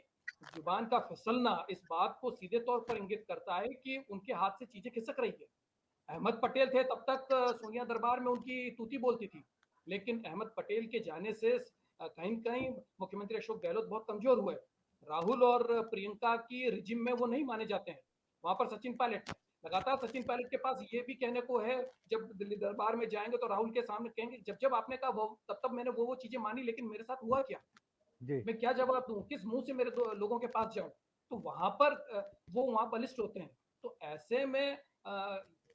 जुबान का फिसलना इस बात को सीधे तौर पर इंगित करता है कि उनके हाथ से चीजें खिसक रही है। अहमद पटेल थे तब तक सोनिया दरबार में उनकी तूती बोलती थी, लेकिन अहमद पटेल के जाने से कहीं कहीं मुख्यमंत्री अशोक गहलोत बहुत कमजोर हुए। राहुल और प्रियंका की रिजिम में वो नहीं माने जाते हैं, वहां पर सचिन पायलट लगातार सचिन पायलट के पास ये भी कहने को है, जब दिल्ली दरबार में जाएंगे तो राहुल के सामने कहेंगे जब जब आपने कहा वो तब तब मैंने वो चीजें मानी, लेकिन मेरे साथ हुआ क्या, मैं क्या जवाब दूं, किस मुंह से मेरे लोगों के पास जाऊं। तो वहां पर वो वहां बलिष्ठ होते हैं। तो ऐसे में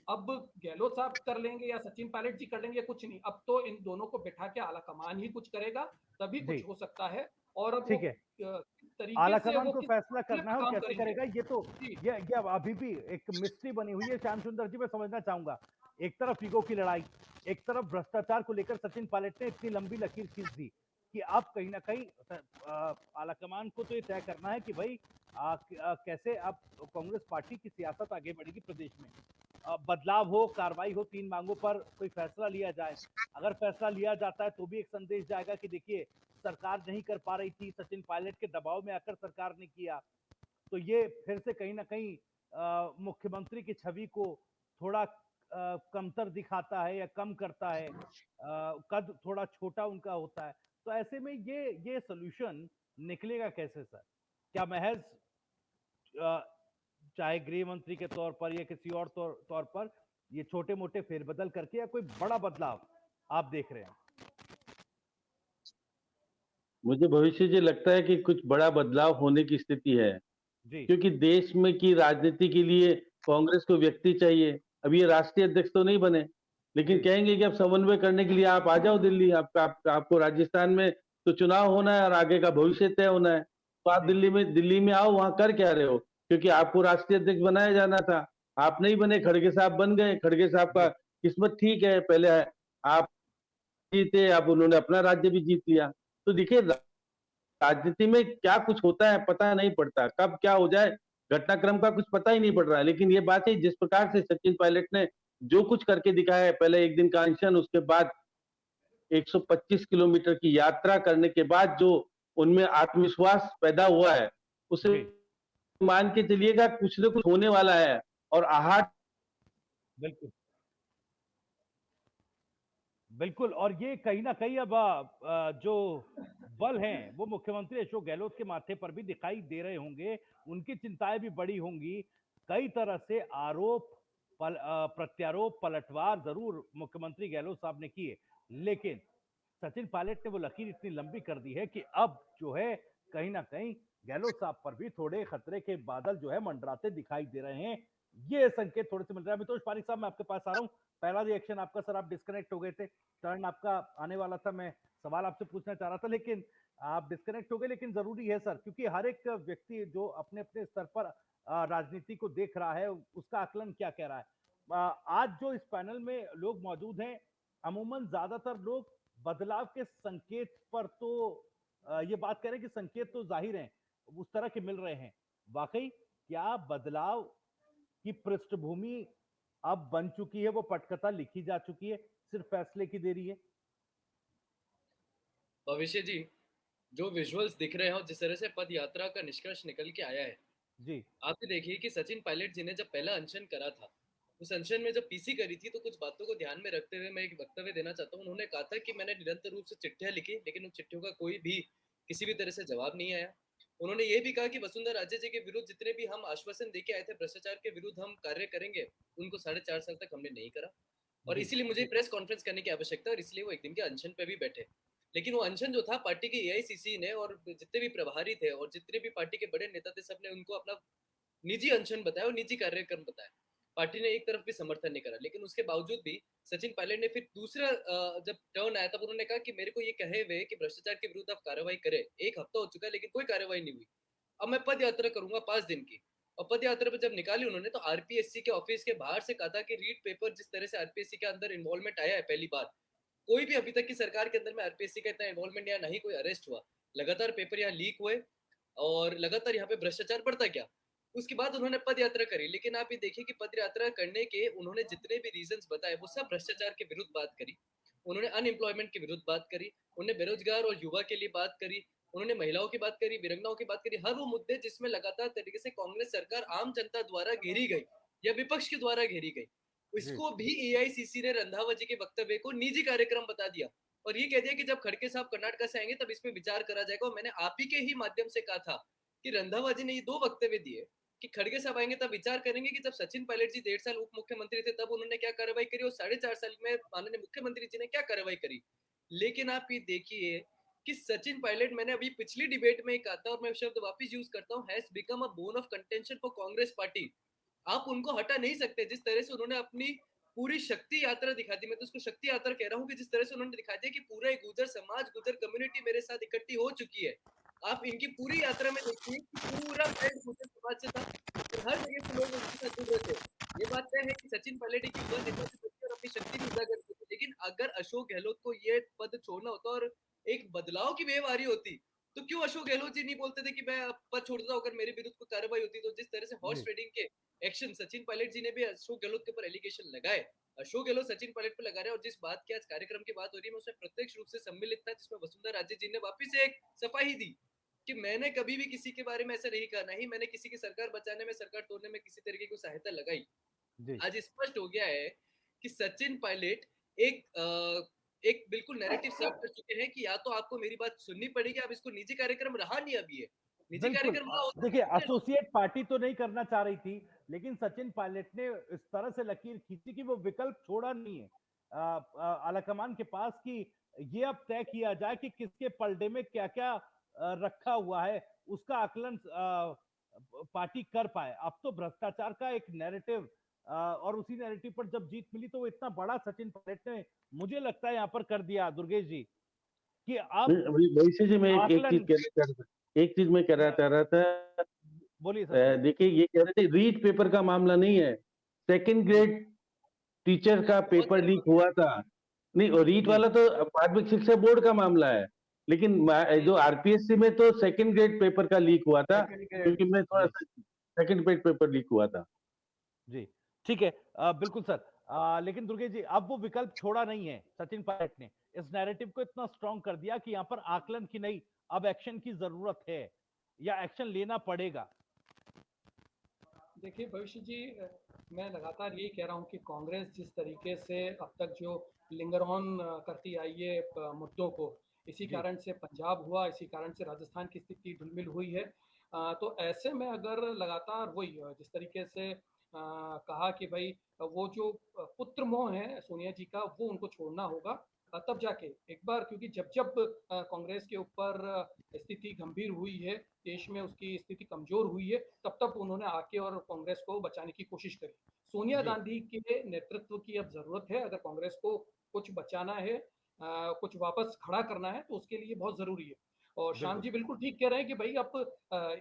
अब गहलोत साहब कर लेंगे या सचिन पायलट जी कर लेंगे, कुछ नहीं, अब तो इन दोनों को बिठा के आला कमान ही कुछ करेगा, तभी कुछ हो सकता है। और अब ठीक है, तरीके आला से कमान वो को किस फैसला करना है और काम कैसे करेंगे। करेगा ये तो ये अब अभी भी एक मिस्ट्री बनी हुई है। श्याम सुंदर जी, मैं समझना चाहूंगा, एक तरफ ईगो की लड़ाई, एक तरफ भ्रष्टाचार को लेकर सचिन पायलट ने इतनी लंबी लकीर खींच दी कि अब कहीं ना कहीं आला कमान को तो ये तय करना है कि भाई कैसे अब कांग्रेस पार्टी की सियासत आगे बढ़ेगी प्रदेश में। बदलाव हो, कार्रवाई हो, 3 मांगों पर कोई फैसला लिया जाए। अगर फैसला लिया जाता है तो भी एक संदेश जाएगा कि देखिए सरकार नहीं कर पा रही थी, सचिन पायलट के दबाव में आकर सरकार ने किया। तो ये फिर से कहीं ना कहीं मुख्यमंत्री की छवि को थोड़ा कमतर दिखाता है या कम करता है, कद थोड़ा छोटा उनका होता है। तो ऐसे में ये सोल्यूशन निकलेगा कैसे सर? क्या महज चाहे गृह मंत्री के तौर पर या किसी और तौर पर ये छोटे मोटे फेरबदल करके, या कोई बड़ा बदलाव आप देख रहे हैं? मुझे भविष्य जी लगता है कि कुछ बड़ा बदलाव होने की स्थिति है, क्योंकि देश में की राजनीति के लिए कांग्रेस को व्यक्ति चाहिए। अब ये राष्ट्रीय अध्यक्ष तो नहीं बने, लेकिन कहेंगे कि अब समन्वय करने के लिए आप आ जाओ दिल्ली, आपको राजस्थान में तो चुनाव होना है और आगे का भविष्य तय होना है, तो आप दिल्ली में आओ, वहां कर क्या रहे हो? क्योंकि आपको राष्ट्रीय अध्यक्ष बनाया जाना था, आप नहीं बने, खड़गे साहब बन गए। खड़गे साहब का किस्मत ठीक है, पहले आप जीते, अब उन्होंने अपना राज्य भी जीत लिया। तो देखिए राजनीति में क्या कुछ होता है पता नहीं पड़ता, कब क्या हो जाए घटनाक्रम का कुछ पता ही नहीं पड़ रहा है। लेकिन ये बात है, जिस प्रकार से सचिन पायलट ने जो कुछ करके दिखाया है, पहले एक दिन का अनशन, उसके बाद 125 किलोमीटर की यात्रा करने के बाद जो उनमें आत्मविश्वास पैदा हुआ है, उसे मान के चलिएगा कुछ न कुछ होने वाला है। और आहट बिल्कुल बिल्कुल, और ये कहीं ना कहीं अब जो बल हैं वो मुख्यमंत्री अशोक गहलोत के माथे पर भी दिखाई दे रहे होंगे, उनकी चिंताएं भी बड़ी होंगी। कई तरह से आरोप प्रत्यारोप पलटवार जरूर मुख्यमंत्री गहलोत साहब ने किए, लेकिन सचिन पायलट ने वो लकीर इतनी लंबी कर दी है कि अब जो है कहीं ना कहीं गहलोत साहब पर भी थोड़े खतरे के बादल जो है मंडराते दिखाई दे रहे हैं। ये संकेत थोड़े से मिल रहा है। मितोष पारिक साहब, मैं आपके पास आ रहा हूँ। पहला रिएक्शन आपका सर, आप डिस्कनेक्ट हो गए थे, टर्न आपका आने वाला था, मैं सवाल आपसे पूछना चाह रहा था लेकिन आप डिस्कनेक्ट हो गए। लेकिन जरूरी है सर, क्योंकि हर एक व्यक्ति जो अपने अपने स्तर पर राजनीति को देख रहा है, उसका आकलन क्या कह रहा है। आज जो इस पैनल में लोग मौजूद हैं, अमूमन ज्यादातर लोग बदलाव के संकेत पर तो ये बात कह रहे हैं कि संकेत तो जाहिर हैं, उस तरह के मिल रहे हैं। वाकई क्या बदलाव की पृष्ठभूमि अब बन चुकी है, वो पटकथा लिखी जा चुकी है, सिर्फ फैसले की देरी है? भविष्य जी, जो विजुअल्स दिख रहे हैं और जिस तरह से पद यात्रा का निष्कर्ष निकल के आया है जी, आप भी देखिए कि सचिन पायलट जी ने जब पहला अनशन करा था, उस अनशन में जब पीसी करी थी, तो कुछ बातों को ध्यान में रखते हुए मैं एक वक्तव्य देना चाहता हूँ। उन्होंने कहा था कि मैंने निरंतर रूप से चिट्ठियां लिखी, लेकिन उन चिट्ठियों का कोई भी किसी भी तरह से जवाब नहीं आया। उन्होंने ये भी कहा कि वसुंधरा राजे जी के विरुद्ध जितने भी हम आश्वासन देके आए थे भ्रष्टाचार के विरुद्ध हम कार्य करेंगे, उनको 4.5 साल तक हमने नहीं करा, और इसीलिए मुझे प्रेस कॉन्फ्रेंस करने की आवश्यकता है, और इसलिए वो एक दिन के अनशन पे भी बैठे। लेकिन वो अनशन जो था, पार्टी के एआईसीसी ने और जितने भी प्रभारी थे और जितने भी पार्टी के बड़े नेता थे, सबने उनको अपना निजी अनशन बताया और निजी कार्यक्रम बताया। पार्टी ने एक तरफ भी समर्थन नहीं करा, लेकिन उसके बावजूद भी सचिन पायलट ने फिर दूसरा जब टर्न आया तब उन्होंने कहा कि मेरे को ये कहे हुए कि भ्रष्टाचार के विरुद्ध आप कार्रवाई करें, 1 हफ्ता हो चुका है लेकिन कोई कार्रवाई नहीं हुई। अब मैं पद यात्रा करूंगा 5 दिन की, और पद यात्रा पे जब निकाली उन्होंने तो आरपीएससी के ऑफिस के बाहर से कहा था कि रीड पेपर जिस तरह से आरपीएससी के अंदर इन्वॉल्वमेंट आया है पहली बार, कोई भी अभी तक की सरकार के अंदर में आरपीएससी का इतना इन्वॉल्वमेंट या नहीं कोई अरेस्ट हुआ, लगातार पेपर यहाँ लीक हुए और लगातार यहाँ पे भ्रष्टाचार बढ़ता गया। उसके बाद उन्होंने पद यात्रा करी, लेकिन आप ये देखिए कि पद यात्रा करने के उन्होंने जितने भी रीजंस बताए वो सब भ्रष्टाचार के विरुद्ध बात करी, उन्होंने अनएम्प्लॉयमेंट के विरुद्ध बात करी, उन्होंने बेरोजगार और युवा के लिए बात करी, उन्होंने महिलाओं की बात करी, विरंगनाओं की बात करी, हर वो मुद्दे जिसमें लगातार तरीके से कांग्रेस सरकार आम जनता द्वारा घेरी गई या विपक्ष के द्वारा घेरी गई, इसको भी एआईसीसी ने रंधावा जी के वक्तव्य को निजी कार्यक्रम बता दिया और ये कह दिया कि जब खड़गे साहब कर्नाटक से आएंगे तब इस पे विचार करा जाएगा। और मैंने आप ही के ही माध्यम से कहा था कि रंधावा जी ने ये 2 वक्तव्य दिए कि खड़गे साहब आएंगे तब विचार करेंगे कि जब सचिन पायलट जी 1.5 साल उप मुख्यमंत्री थे तब उन्होंने क्या कार्रवाई करी और 4.5 साल में माननीय मुख्यमंत्री जी ने क्या कार्रवाई करी। लेकिन आप ये देखिए कि सचिन पायलट, मैंने अभी पिछली डिबेट में कहा था और मैं शब्द वापस यूज करता हूँ, has become a bone of contention for Congress party. आप उनको हटा नहीं सकते। जिस तरह से उन्होंने अपनी पूरी शक्ति यात्रा दिखा दी, मैं तो उसको शक्ति यात्रा कह रहा हूँ कि जिस तरह से उन्होंने दिखा दिया कि पूरा एक गुर्जर समाज, गुर्जर कम्युनिटी मेरे साथ इकट्ठी हो चुकी है। आप इनकी पूरी यात्रा में देखिए कि पूरा बेल्ट गुर्जर समाज से था और हर जगह से लोग उनके साथ जुड़ रहे थे। ये बात तय है कि सचिन पायलट एक युवा नेता थे और अपनी शक्ति भी उजागर करते थे। लेकिन अगर अशोक गहलोत को ये पद छोड़ना होता और एक बदलाव की वेव आ रही होती तो क्यों अशोक गहलोत जी नहीं बोलते थे कि मैं पद छोड़ता हूँ अगर मेरे विरुद्ध कोई कार्रवाई होती। तो जिस तरह से हॉर्स ट्रेडिंग के एक्शन सचिन पायलट जी ने भी अशोक गहलोत के ऊपर एलिगेशन लगाए, अशोक गहलोत सचिन पायलट पे लगा रहे हैं। और जिस बात की आज कार्यक्रम की बात हो रही है मैं उसमें प्रत्यक्ष रूप से सम्मिलित था, जिसमें वसुंधरा राजे जी ने वापिस एक सफाई दी कि मैंने कभी भी किसी के बारे में ऐसा नहीं कहा, नहीं मैंने किसी की सरकार बचाने में, सरकार तोड़ने में किसी तरीके की सहायता लगाई। आज स्पष्ट हो गया है कि सचिन पायलट एक बिल्कुल नैरेटिव सेट कर चुके हैं कि या तो आपको मेरी बात सुननी पड़ेगी, आप इसको निजी कार्यक्रम रहा नहीं अभी है, निजी बिल्कुल। कार्यक्रम रहा होता देखिए, एसोसिएट पार्टी तो नहीं करना चाह रही थी, लेकिन सचिन पायलट ने इस तरह से लकीर खींची कि वो विकल्प छोड़ा नहीं है आलाकमान के पास कि ये अब तय किया जाए कि किसके पलड़े में क्या क्या रखा हुआ है, उसका आकलन पार्टी कर पाए। अब तो भ्रष्टाचार का एक नैरेटिव और उसी नैरेटिव पर जब जीत मिली तो वो इतना बड़ा सचिन पायलट ने मुझे लगता है यहाँ पर कर दिया दुर्गेश जी कि अब वैसे जी मैं एक चीज मैं कहना चाह रहा था। बोलिए सर। देखिए ये कह रहे थे रीड पेपर का मामला नहीं है, सेकंड ग्रेड टीचर का पेपर लीक हुआ था। नहीं, और रीट वाला तो माध्यमिक शिक्षा बोर्ड का मामला है, लेकिन जो आरपीएससी में तो सेकंड ग्रेड पेपर का लीक हुआ था, क्योंकि मैं थोड़ा सा सेकंड ग्रेड पेपर लीक हुआ था जी। ठीक है, बिल्कुल सर। लेकिन दुर्गेश जी अब वो विकल्प छोड़ा नहीं है सचिन पायलट ने, इस नैरेटिव को इतना स्ट्रॉन्ग कर दिया कि यहाँ पर आकलन की नहीं, अब एक्शन की जरूरत है या एक्शन लेना पड़ेगा। देखिए भविष्य जी, मैं लगातार यही कह रहा हूँ कि कांग्रेस जिस तरीके से अब तक जो लिंगर ऑन करती आई है मुद्दों को, इसी कारण से पंजाब हुआ, इसी कारण से राजस्थान की स्थिति ढुलमिल हुई है। तो ऐसे में अगर लगातार वही जिस तरीके से कहा कि भाई वो जो पुत्र मोह है सोनिया जी का वो उनको छोड़ना होगा, तब जाके एक बार, क्योंकि जब जब कांग्रेस के ऊपर स्थिति गंभीर हुई है, देश में उसकी स्थिति कमजोर हुई है, तब तक उन्होंने आके और कांग्रेस को बचाने की कोशिश करी। सोनिया गांधी के नेतृत्व की अब जरूरत है। अगर कांग्रेस को कुछ बचाना है, कुछ वापस खड़ा करना है, तो उसके लिए बहुत जरूरी है। और श्याम जी बिल्कुल ठीक कह रहे हैं कि भाई अब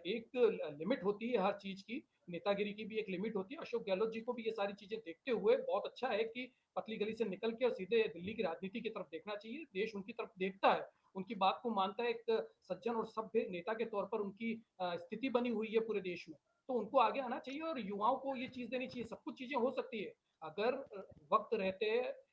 एक लिमिट होती है हर चीज की, नेतागिरी की भी एक लिमिट होती है। अशोक गहलोत जी को भी ये सारी चीजें देखते हुए बहुत अच्छा है कि पतली गली से निकल के और सीधे दिल्ली की राजनीति की तरफ देखना चाहिए। देश उनकी तरफ देखता है, उनकी बात को मानता है, एक सज्जन और सभ्य नेता के तौर पर उनकी स्थिति बनी हुई है पूरे देश में, तो उनको आगे आना चाहिए और युवाओं को ये चीज देनी चाहिए। सब कुछ चीजें हो सकती है अगर वक्त रहते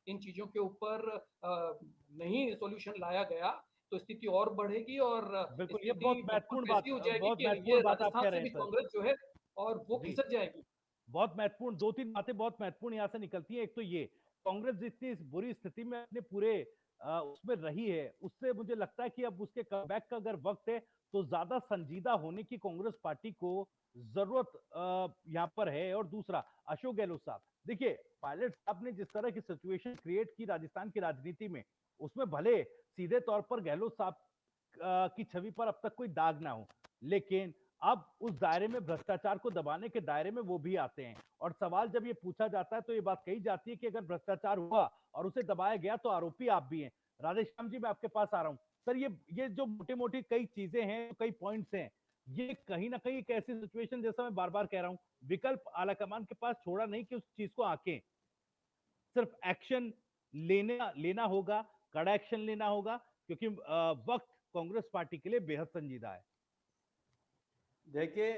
इन चीजों के ऊपर नहीं सॉल्यूशन लाया गया तो स्थिति और बढ़ेगी और बिल्कुल, ये बहुत महत्वपूर्ण बात, हो जाएगी बहुत कि ये महत्वपूर्ण बात आप राजस्थान कह से रहे भी हैं सर। कांग्रेस जो है और वो खिसक जाएगी। बहुत महत्वपूर्ण 2-3 बातें बहुत महत्वपूर्ण यहाँ से निकलती हैं। एक तो ये कांग्रेस जितनी इस बुरी स्थिति में अपने पूरे उसमें रही है, उससे मुझे लगता है कि अब उसके कमबैक का अगर वक्त है तो ज्यादा संजीदा होने की कांग्रेस पार्टी को जरूरत यहाँ पर है। और दूसरा, अशोक गहलोत साहब, देखिए पायलट साहब ने जिस तरह की सिचुएशन क्रिएट की राजस्थान की राजनीति में, उसमें भले सीधे तौर पर गहलोत साहब की छवि पर अब तक कोई दाग ना हो, लेकिन अब उस दायरे में, भ्रष्टाचार को दबाने के दायरे में वो भी आते हैं। और सवाल जब ये पूछा जाता है तो ये बात कही जाती है कि अगर भ्रष्टाचार हुआ और उसे दबाया गया तो आरोपी आप भी हैं। राधेश्याम जी, मैं आपके पास आ रहा हूं। सर, ये जो मोटी मोटी कई चीजें हैं, कई पॉइंट्स हैं, ये कहीं ना कहीं एक ऐसी सिचुएशन, जैसा मैं बार बार कह रहा हूं, विकल्प आलाकमान के पास छोड़ा नहीं कि उस चीज को आके सिर्फ एक्शन लेना होगा, कड़ा एक्शन लेना होगा, क्योंकि वक्त कांग्रेस पार्टी के लिए बेहद संजीदा है। देखिए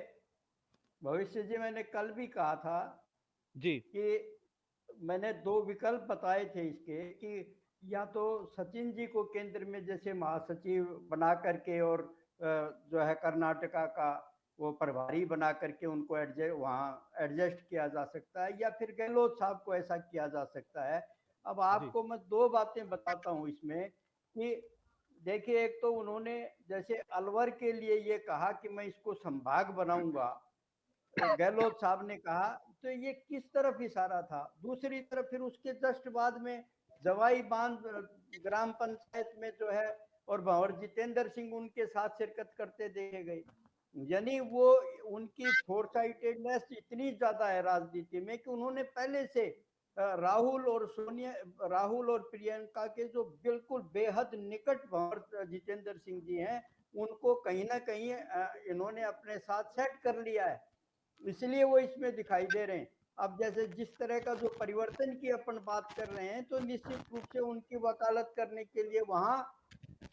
भविष्य जी, मैंने कल भी कहा था जी कि मैंने दो विकल्प बताए थे इसके, कि या तो सचिन जी को केंद्र में जैसे महासचिव बना करके और जो है कर्नाटका का वो प्रभारी बना करके उनको वहाँ एडजस्ट किया जा सकता है, या फिर गहलोत साहब को ऐसा किया जा सकता है। अब आपको मैं दो बातें बताता हूँ इसमें कि देखिए, एक तो उन्होंने जैसे अलवर के लिए ये कहा कि मैं इसको संभाग बनाऊंगा, गहलोत साहब ने कहा, तो ये किस तरफ इशारा था। दूसरी तरफ फिर उसके जस्ट बाद में जवाई बांध ग्राम पंचायत में जो है और भंवर जितेंद्र सिंह उनके साथ शिरकत करते देखे गए। यानी वो उनकी फोरसाइटेडनेस इतनी ज्यादा है राजनीति में कि उन्होंने पहले से राहुल और प्रियंका के जो बिल्कुल बेहद निकट भंवर जितेंद्र सिंह जी हैं, उनको कहीं ना कहीं इन्होंने अपने साथ सेट कर लिया है, इसलिए वो इसमें दिखाई दे रहे हैं। अब जैसे जिस तरह का जो परिवर्तन की अपन बात कर रहे हैं, तो निश्चित रूप से उनकी वकालत करने के लिए वहां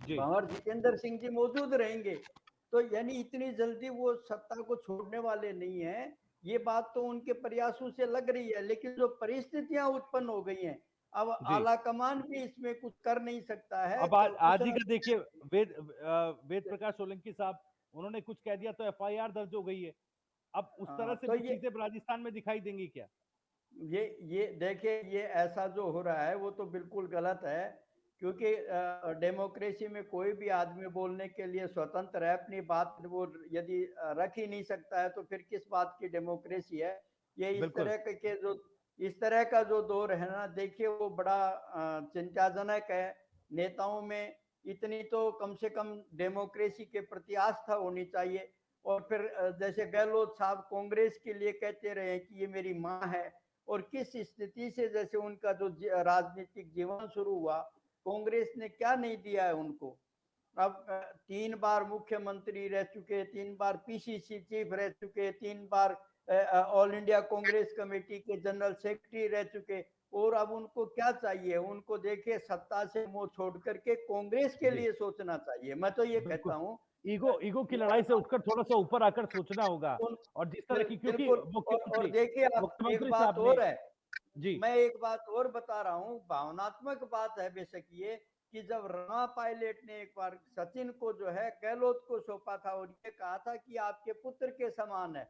भंवर जितेंद्र सिंह जी मौजूद रहेंगे। तो यानी इतनी जल्दी वो सत्ता को छोड़ने वाले नहीं है, ये बात तो उनके प्रयासों से लग रही है। लेकिन जो परिस्थितियां उत्पन्न हो गई हैं, अब आला कमान भी इसमें कुछ कर नहीं सकता है। अब आज ही का देखिए, वेद प्रकाश सोलंकी साहब, उन्होंने कुछ कह दिया तो एफआईआर दर्ज हो गई है। अब उस तरह से तो वो चीजें राजस्थान में दिखाई देंगी क्या? ये देखिए, ये ऐसा जो हो रहा है वो तो बिल्कुल गलत है, क्योंकि डेमोक्रेसी में कोई भी आदमी बोलने के लिए स्वतंत्र है, अपनी बात वो यदि रख ही नहीं सकता है तो फिर किस बात की डेमोक्रेसी है। ये इस तरह का जो दौर है ना, देखिए वो बड़ा चिंताजनक है। नेताओं में इतनी तो कम से कम डेमोक्रेसी के प्रति आस्था होनी चाहिए। और फिर जैसे गहलोत साहब कांग्रेस के लिए कहते रहे कि ये मेरी माँ है, और किस स्थिति से जैसे उनका जो राजनीतिक जीवन शुरू हुआ, कांग्रेस ने क्या नहीं दिया है उनको। अब 3 बार मुख्यमंत्री रह चुके, 3 बार पीसीसी चीफ रह चुके, 3 बार ऑल इंडिया कांग्रेस कमेटी के जनरल सेक्रेटरी रह चुके, और अब उनको क्या चाहिए? उनको देखिए सत्ता से मुंह छोड़ करके कांग्रेस के लिए सोचना चाहिए। मैं तो ये कहता हूँ, ईगो की लड़ाई से उठकर थोड़ा सा ऊपर आकर सोचना होगा। और जिस तरह की, क्योंकि और देखिए आप एक बात और है जी, मैं एक बात और बता रहा हूँ, भावनात्मक बात है बेशक ये, कि जब रमा पायलट ने एक बार सचिन को जो है गहलोत को सौंपा था और ये कहा था कि आपके पुत्र के समान है,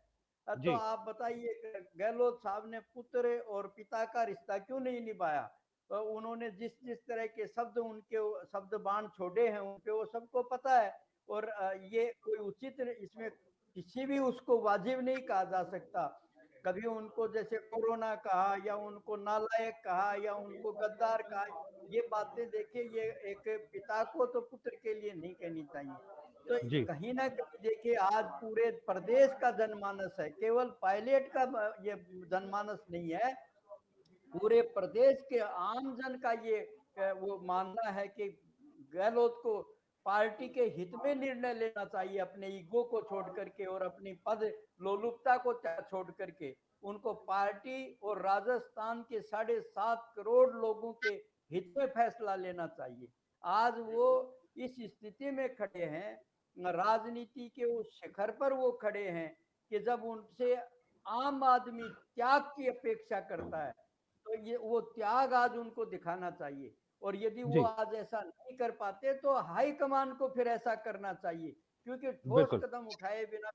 तो आप बताइए गहलोत साहब ने पुत्र और पिता का रिश्ता क्यों नहीं निभाया? तो उन्होंने जिस तरह के शब्द उनके शब्द बाण छोड़े हैं उनपे, वो सबको पता है। और ये कोई उचित, इसमें किसी भी उसको वाजिब नहीं कहा जा सकता। कभी उनको जैसे कोरोना कहा, या उनको नालायक कहा, या उनको गद्दार कहा, ये बातें देखिए ये एक पिता को तो पुत्र के लिए नहीं कहनी चाहिए। तो कहीं ना कहीं देखिए आज पूरे प्रदेश का जनमानस है, केवल पायलट का ये जनमानस नहीं है, पूरे प्रदेश के आम जन का ये वो मानना है कि गहलोत को पार्टी के हित में निर्णय लेना चाहिए, अपने ईगो को छोड़ करके और अपनी पद लोलुपता को छोड़ करके उनको पार्टी और राजस्थान के 7.5 करोड़ लोगों के हित में फैसला लेना चाहिए। आज वो इस स्थिति में खड़े हैं, राजनीति के उस शिखर पर वो खड़े हैं कि जब उनसे आम आदमी त्याग की अपेक्षा करता है, तो ये वो त्याग आज उनको दिखाना चाहिए। और यदि वो आज ऐसा नहीं कर पाते तो हाई कमान को फिर ऐसा करना चाहिए, क्योंकि ठोस कदम उठाए बिना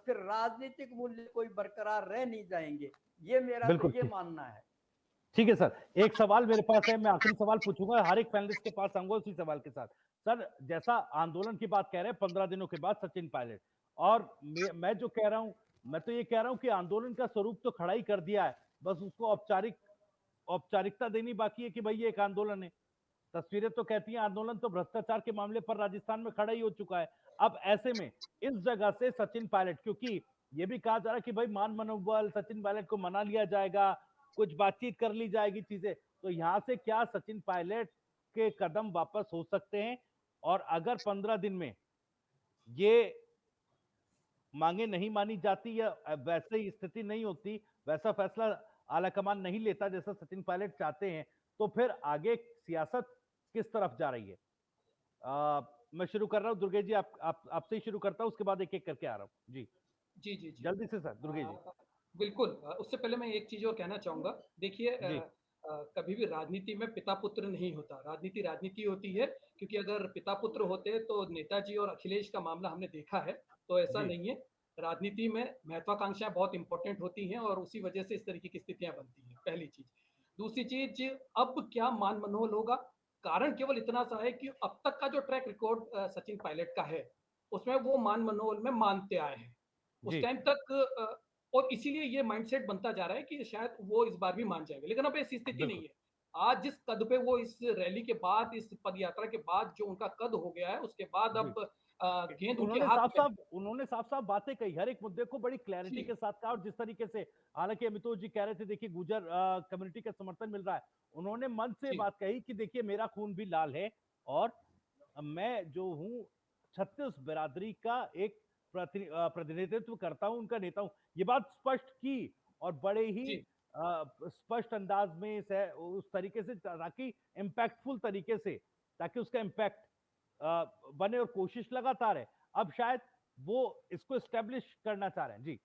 फिर राजनीतिक मूल्य कोई बरकरार रह नहीं जाएंगे। ये मेरा तो ये मानना है। ठीक है सर, एक सवाल मेरे पास है, मैं आखिरी सवाल पूछूंगा, हर एक पैनलिस्ट के पास आऊंगा उसी सवाल के साथ। सर, जैसा आंदोलन की बात कह रहे हैं 15 दिनों के बाद सचिन पायलट, और मैं जो कह रहा हूं, मैं तो ये कह रहा हूं कि आंदोलन का स्वरूप तो खड़ा ही कर दिया है, बस उसको औपचारिकता देनी बाकी है कि भाई ये एक आंदोलन है। तस्वीरें तो कहती हैं आंदोलन तो भ्रष्टाचार के मामले पर राजस्थान में खड़ा ही हो चुका है। अब ऐसे में इस जगह से सचिन पायलट, क्योंकि ये भी कहा जा रहा है कि भाई मान मनोबल सचिन पायलट को मना लिया जाएगा, कुछ बातचीत कर ली जाएगी चीजें, तो यहां से क्या सचिन पायलट के कदम वापस हो सकते हैं? और अगर 15 दिन में ये मांगे नहीं मानी जाती या वैसे ही स्थिति नहीं होती, वैसा फैसला आलाकमान नहीं लेता जैसा सचिन पायलट चाहते हैं, तो फिर आगे सियासत किस तरफ जा रही है? मैं शुरू कर रहा हूं दुर्गेश जी, आपसे ही शुरू करता हूं, उसके बाद एक एक करके आ रहा हूं जी। जी जी जी जल्दी से सर दुर्गेश जी। बिल्कुल। उससे पहले मैं एक चीज और कहना चाहूंगा। देखिए, जी कभी भी राजनीति में पिता पुत्र नहीं होता, राजनीति राजनीति होती है। क्योंकि अगर पिता पुत्र होते तो नेताजी और अखिलेश का मामला हमने देखा है, तो ऐसा जी नहीं है। राजनीति में महत्वाकांक्षाएं बहुत इंपॉर्टेंट होती हैं और उसी वजह से इस तरीके की स्थितियां बनती हैं, पहली चीज। दूसरी चीज, अब क्या मान मनोहल होगा, कारण केवल इतना सा है कि अब तक का जो ट्रैक रिकॉर्ड सचिन पायलट का है, उसमें वो मान मनोहल में मानते आए हैं उस जी टाइम तक। और इसीलिए ये माइंडसेट बनता जा रहा है कि शायद वो इस बार भी मान जाएंगे, लेकिन अब ऐसी स्थिति नहीं बिल्कुल। है। आज जिस कद पे वो इस रैली के बाद, इस पद यात्रा के बाद जो उनका कद हो गया है, उसके बाद जी अब गेंद उनके हाथ में है। उन्होंने साफ साफ बातें कही, हर एक मुद्दे को बड़ी क्लैरिटी जी के साथ कहा, और जिस तरीके से, हालांकि अमितोष जी कह रहे थे देखिए गुजर कम्युनिटी का समर्थन मिल रहा है, उन्होंने मन से जी बात कही कि देखिए मेरा खून भी लाल है, और मैं जो हूँ छत्तीस बिरादरी का एक प्रतिनिधित्व करता हूं, उनका नेता हूं, ये बात स्पष्ट की, और बड़े ही जी स्पष्ट अंदाज में उस तरीके से, ताकि इम्पैक्टफुल तरीके से, ताकि उसका इम्पैक्ट बने, और कोशिश लगातार है। अब शायद वो इसको एस्टेब्लिश करना चाह रहे हैं जी।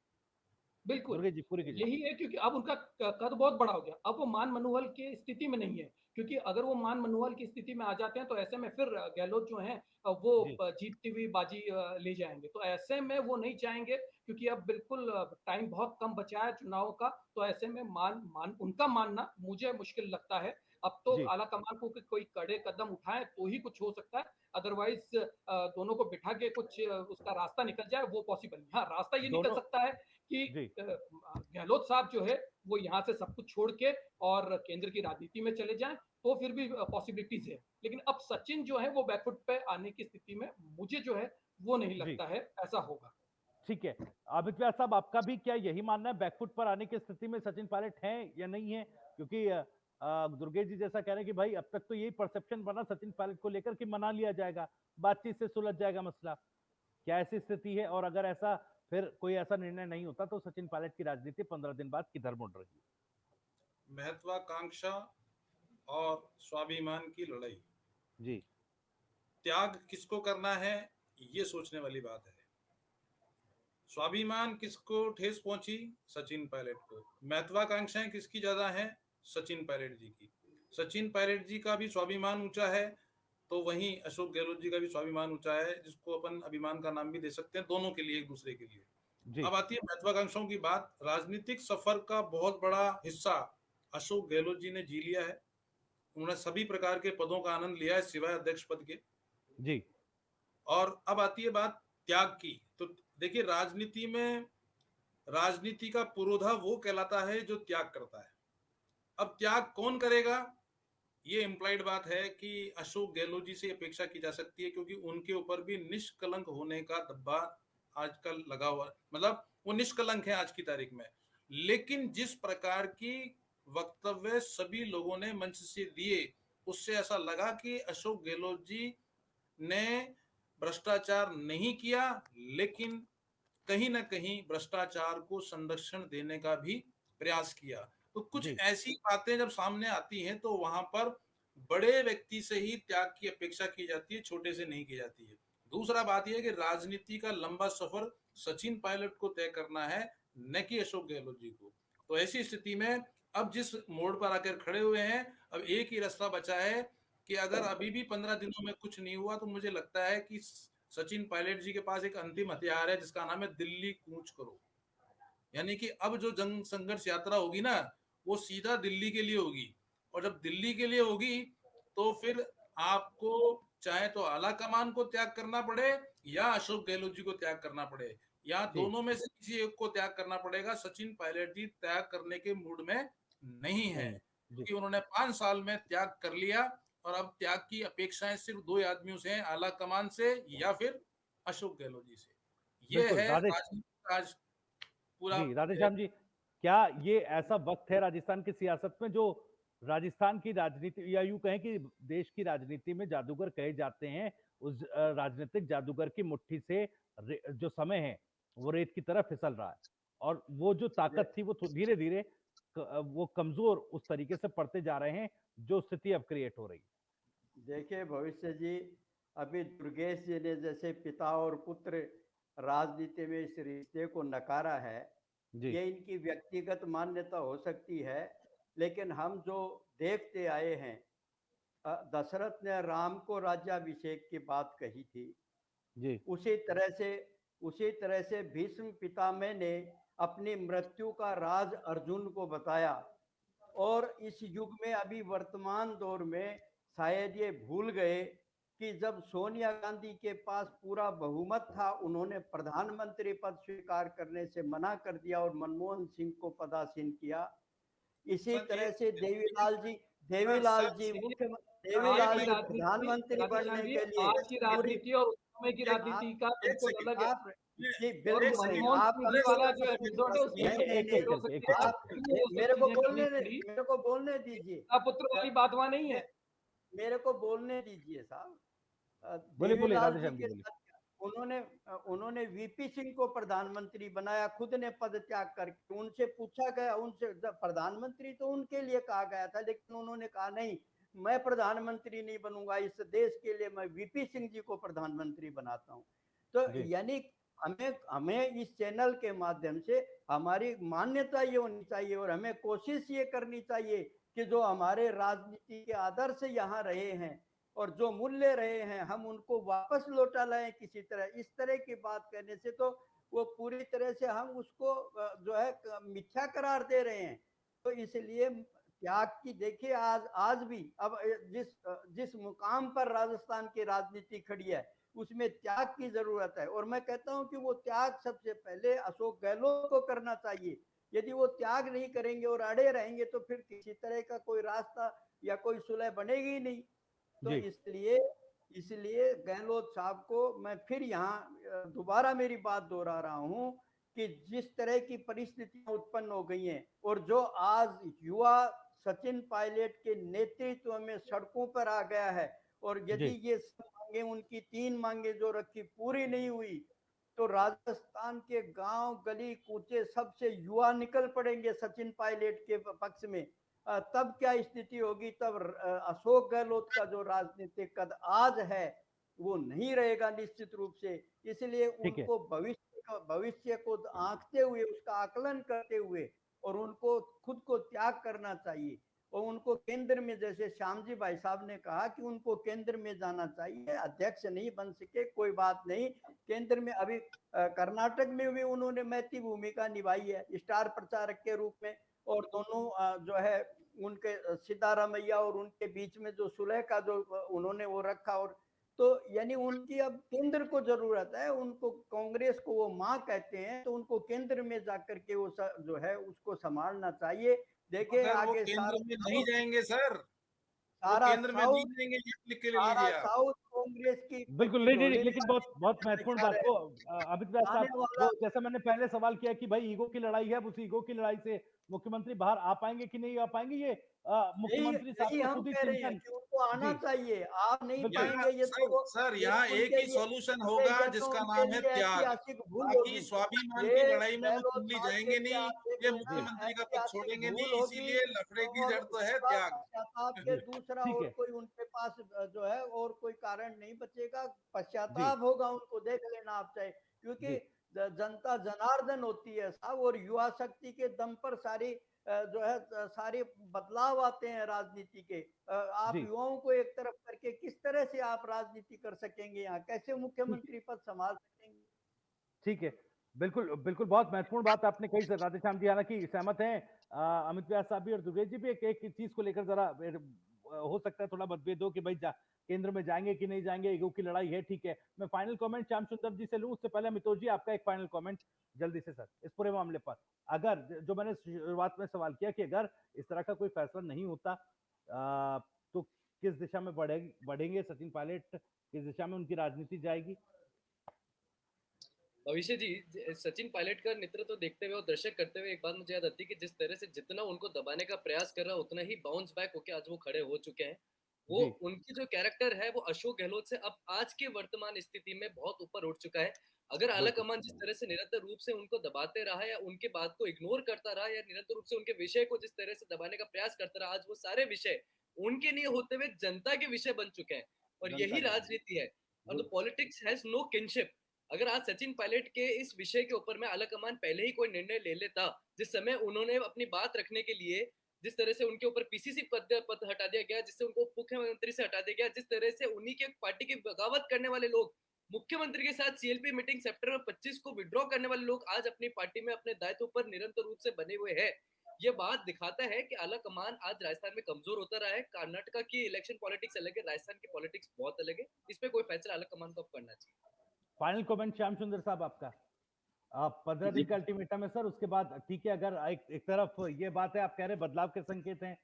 बिल्कुल, दुर्गे जी पूरी कीजिए। यही है। क्योंकि अब उनका कद बहुत बड़ा हो गया, अब वो मान मनोहल की स्थिति में नहीं है। क्योंकि अगर वो मान मनोहल की स्थिति में आ जाते हैं तो ऐसे में फिर गहलोत जो हैं वो जी जीतती हुई बाजी ले जाएंगे। तो ऐसे में वो नहीं चाहेंगे, क्योंकि अब बिल्कुल टाइम बहुत कम बचा है चुनाव का। तो ऐसे में उनका मानना मुझे मुश्किल लगता है। अब तो जी आला कमान को कोई कड़े कदम उठाए तो ही कुछ हो सकता है, अदरवाइज दोनों को बिठा के कुछ उसका रास्ता निकल जाए वो पॉसिबल नहीं। हाँ, रास्ता ये निकल दोनों सकता है कि जी गहलोत साहब जो है वो यहाँ से सब कुछ छोड़ के और केंद्र की राजनीति में चले जाएं, तो फिर भी पॉसिबिलिटीज है। लेकिन अब सचिन जो है वो बैकफुट पे आने की स्थिति में मुझे जो है वो नहीं जी लगता है ऐसा होगा। ठीक है। अमित व्यास साहब, आपका भी क्या यही मानना है, बैकफुट पर आने की स्थिति में सचिन पायलट हैं या नहीं है? क्योंकि दुर्गेश जी जैसा कह रहे हैं कि भाई अब तक तो यही परसेप्शन बना सचिन पायलट को लेकर कि मना लिया जाएगा, बातचीत से सुलझ जाएगा मसला, क्या ऐसी स्थिति है? और अगर ऐसा फिर कोई ऐसा निर्णय नहीं होता तो सचिन पायलट की राजनीति 15 दिन बाद किधर मुड़ रही है? महत्वाकांक्षा और स्वाभिमान की लड़ाई, जी त्याग किसको करना है ये सोचने वाली बात है। स्वाभिमान किसको ठेस पहुंची? सचिन पायलट को। महत्वाकांक्षाएं किसकी ज्यादा है? सचिन पायलट जी की। सचिन पायलट जी का भी स्वाभिमान ऊंचा है, तो वहीं अशोक गहलोत जी का भी स्वाभिमान ऊंचा है, जिसको अपन अभिमान का नाम भी दे सकते हैं, दोनों के लिए, एक दूसरे के लिए। जी अब आती है महत्वाकांक्षाओं की बात। राजनीतिक सफर का बहुत बड़ा हिस्सा अशोक गहलोत जी ने जी लिया है। उन्होंने सभी प्रकार के पदों का आनंद लिया है सिवाय अध्यक्ष पद के। जी और अब आती है बात त्याग की। तो देखिए, राजनीति में राजनीति का पुरोधा वो कहलाता है जो त्याग करता है। अब त्याग कौन करेगा, ये इम्प्लाइड बात है कि अशोक गहलोत जी से अपेक्षा की जा सकती है, क्योंकि उनके ऊपर भी निष्कलंक होने का धब्बा आजकल लगा हुआ, मतलब वो निष्कलंक है आज की तारीख में। लेकिन जिस प्रकार की वक्तव्य सभी लोगों ने मंच से दिए, उससे ऐसा लगा कि अशोक गहलोत जी ने भ्रष्टाचार नहीं किया, लेकिन कहीं ना कहीं भ्रष्टाचार को संरक्षण देने का भी प्रयास किया। तो कुछ जी ऐसी बातें जब सामने आती हैं तो वहां पर बड़े व्यक्ति से ही त्याग की अपेक्षा की जाती है, छोटे से नहीं की जाती है। दूसरा बात यह है कि राजनीति का लंबा सफर सचिन पायलट को तय करना है, न कि अशोक गहलोत जी को। तो ऐसी स्थिति में अब जिस मोड़ पर आकर खड़े हुए हैं, अब एक ही रास्ता बचा है कि अगर अभी भी 15 दिनों में कुछ नहीं हुआ तो मुझे लगता है कि सचिन पायलट जी के पास एक अंतिम हथियार है, जिसका नाम है दिल्ली कूच करो। यानी कि अब जो जंग संघर्ष यात्रा होगी ना, वो सीधा दिल्ली के लिए होगी। और जब दिल्ली के लिए होगी तो फिर आपको चाहे तो आला कमान को त्याग करना पड़े या अशोक गहलोत जी को त्याग करना पड़े, या जी दोनों में से किसी एक को त्याग करना पड़ेगा। सचिन पायलट जी त्याग करने के मूड में नहीं है, जी क्योंकि उन्होंने 5 साल में त्याग कर लिया। और अब त्याग की अपेक्षाएं सिर्फ 2 आदमियों से हैं, आला कमान से या फिर अशोक गहलोत जी से। ये बिल्कुल है राधे राजनीतिक आज पूरा। जी राधेश्याम जी, क्या ये ऐसा वक्त है राजस्थान की सियासत में जो राजस्थान की राजनीति या यूं कहें कि देश की राजनीति में जादूगर कहे जाते हैं, उस राजनीतिक जादूगर की मुट्ठी से जो समय है वो रेत की तरह फिसल रहा है, और वो जो ताकत थी वो धीरे धीरे वो कमजोर उस तरीके से पड़ते जा रहे हैं जो स्थिति अब क्रिएट हो रही है। देखिए भविष्य जी, अभी दुर्गेश जी ने जैसे पिता और पुत्र राजनीति में इस रिश्ते को नकारा है, ये इनकी व्यक्तिगत मान्यता हो सकती है, लेकिन हम जो देखते आए हैं, दशरथ ने राम को राज्याभिषेक की बात कही थी, जी उसी तरह से भीष्म पितामह ने अपनी मृत्यु का राज अर्जुन को बताया। और इस युग में अभी वर्तमान दौर में शायद ये भूल गए कि जब सोनिया गांधी के पास पूरा बहुमत था, उन्होंने प्रधानमंत्री पद स्वीकार करने से मना कर दिया और मनमोहन सिंह को पदासीन किया। इसी तरह से देवीलाल जी प्रधानमंत्री बनने के लिए आज की राजनीति और उस समय की राजनीति का बिल्कुल अलग है। जी बिल्कुल सही। आप वाला जो एपिसोड है उसमें मेरे को बोलने दीजिए। पुत्र वाली बात वहां नहीं है। मेरे को बोलने दीजिए साहब। बोलिए देवीलाल जी के साथ उन्होंने वीपी सिंह को प्रधानमंत्री बनाया, खुद ने पद त्याग करके। उनसे पूछा गया, उनसे प्रधानमंत्री तो उनके लिए कहा गया था, लेकिन उन्होंने कहा नहीं, मैं प्रधानमंत्री नहीं बनूंगा, इस देश के लिए मैं वीपी सिंह जी को प्रधानमंत्री बनाता हूं। तो यानी हमें इस चैनल के माध्यम से हमारी मान्यता ये होनी चाहिए और हमें कोशिश ये करनी चाहिए कि जो हमारे राजनीति के आदर्श यहाँ रहे हैं और जो मूल्य रहे हैं, हम उनको वापस लौटा लाएं किसी तरह। इस तरह की बात करने से तो वो पूरी तरह से हम उसको जो है मिथ्या करार दे रहे हैं। तो इसलिए त्याग की देखिए, आज भी अब जिस मुकाम पर राजस्थान की राजनीति खड़ी है उसमें त्याग की जरूरत है। और मैं कहता हूं कि वो त्याग सबसे पहले अशोक गहलोत को करना चाहिए। यदि वो त्याग नहीं करेंगे और अड़े रहेंगे तो फिर किसी तरह का कोई रास्ता या कोई सुलह बनेगी ही नहीं। तो इसलिए गहलोत साहब को मैं फिर यहाँ दोबारा मेरी बात दोहरा रहा हूँ कि जिस तरह की परिस्थितियां उत्पन्न हो गई हैं और जो आज युवा सचिन पायलट के नेतृत्व में सड़कों पर आ गया है, और यदि ये मांगे, उनकी 3 मांगे जो रखी, पूरी नहीं हुई तो राजस्थान के गांव गली कूचे सबसे युवा निकल पड़ेंगे सचिन पायलट के पक्ष में। तब क्या स्थिति होगी? तब अशोक गहलोत का जो राजनीतिक कद आज है वो नहीं रहेगा निश्चित रूप से। इसलिए उनको भविष्य को आंकते हुए, उसका आकलन करते हुए और उनको खुद को त्याग करना चाहिए। और उनको केंद्र में, जैसे श्याम जी भाई साहब ने कहा कि उनको केंद्र में जाना चाहिए, अध्यक्ष नहीं बन सके कोई बात नहीं, केंद्र में अभी कर्नाटक में भी उन्होंने महती भूमिका निभाई है स्टार प्रचारक के रूप में। और दोनों जो है उनके सिद्धारामैया और उनके बीच में जो सुलह का जो उन्होंने वो रखा, और तो यानी उनकी अब केंद्र को जरूरत है। उनको कांग्रेस को वो माँ कहते हैं, तो उनको केंद्र में जाकर के वो जो है उसको संभालना चाहिए। देखिए आगे केंद्र में नहीं जाएंगे सर, सारा केंद्र में नहीं जाएंगे, लिख के ले लीजिए आप। साउथ कांग्रेस की बिल्कुल नहीं, लेकिन बहुत महत्वपूर्ण बात को अमित व्यास साहब, जैसा मैंने पहले सवाल किया कि भाई ईगो की लड़ाई है, उस ईगो की लड़ाई से मुख्यमंत्री बाहर आ पाएंगे कि नहीं आ पाएंगे, ये मुख्यमंत्री साहब को खुद ही चिंतन उनको आना चाहिए। आप नहीं पाएंगे ये सर यहाँ एक ही सॉल्यूशन होगा जिसका नाम है त्याग। बाकी स्वाभिमान की लड़ाई में वो कुंडली जाएंगे नहीं, ये मुख्यमंत्री का पद छोड़ेंगे नहीं, इसीलिए लफड़े की जड़ तो है त्याग। दूसरा और कोई उनके पास जो है और कोई कारण नहीं बचेगा, पश्चाताप होगा उनको, देख लेना आप चाहे, क्योंकि जनता जनार्दन होती है साहब, और युवा शक्ति के दम पर सारी जो है सारे बदलाव आते हैं राजनीति के। आप युवाओं को एक तरफ करके किस तरह से आप राजनीति कर सकेंगे? यहाँ कैसे मुख्यमंत्री पद संभाल सकेंगे? ठीक है, बिल्कुल बिल्कुल, बहुत महत्वपूर्ण बात आपने कही सर। राधेश्याम जी हालांकि सहमत हैं, अमित व्यास साहब भी और दुर्गेश जी भी एक चीज को लेकर जरा हो सकता है थोड़ा मतभेद हो कि भाई केंद्र में जाएंगे कि नहीं जाएंगे, ईगो की लड़ाई है, ठीक है। मैं फाइनल कमेंट श्याम सुंदर जी से लूं, उससे पहले मितोष जी आपका एक फाइनल कमेंट जल्दी से सर इस पूरे मामले पर। अगर जो मैंने शुरुआत में सवाल किया कि अगर इस तरह का कोई फैसला नहीं होता तो किस दिशा में बढ़ेंगे सचिन पायलट, किस दिशा में उनकी राजनीति जाएगी? भविष्य जी, सचिन पायलट का नेतृत्व देखते हुए और दर्शक करते हुए एक बात मुझे याद आती है कि जिस तरह से जितना उनको दबाने का प्रयास कर रहा है उतना ही बाउंस बैक होकर आज वो खड़े हो चुके हैं। वो जी उनकी जो कैरेक्टर है वो अशोक गहलोत से अब आज के वर्तमान स्थिति में बहुत ऊपर उठ चुका है। अगर आला बिल्कुल कमान जिस तरह से निरंतर रूप से उनको दबाते रहा या उनके बात को इग्नोर करता रहा या निरंतर रूप से उनके विषय को जिस तरह से दबाने का प्रयास करता रहा, आज वो सारे विषय उनके लिए होते हुए जनता के विषय बन चुके हैं और जनता यही के राजनीति है। और the good politics has no kinship. अगर आज सचिन पायलट के इस विषय के ऊपर में आला कमान पहले ही कोई निर्णय ले लेता, जिस समय उन्होंने अपनी बात रखने के लिए जिस तरह से उनके ऊपर पीसीसी पद हटा दिया गया, जिससे उनको मुख्यमंत्री से हटा दिया गया, जिस तरह से उन्हीं के पार्टी की बगावत करने वाले लोग मुख्यमंत्री के साथ सीएलपी मीटिंग सितंबर 25 को विड्रॉ करने वाले लोग आज अपनी पार्टी में अपने दायित्व पर निरंतर रूप से बने हुए हैं। ये बात दिखाता है कि आला कमान आज राजस्थान में कमजोर होता रहा है। कर्नाटका की इलेक्शन पॉलिटिक्स अलग है, राजस्थान की पॉलिटिक्स बहुत अलग है। इस पे कोई फैसला आला कमान को अब करना चाहिए। फाइनल कमेंट श्याम सुंदर साहब आपका। आप 15 दिन जी का अल्टीमेटम है सर, उसके बाद ठीक है। अगर एक तरफ ये बात है, आप कह रहे हैं बदलाव के संकेत हैं,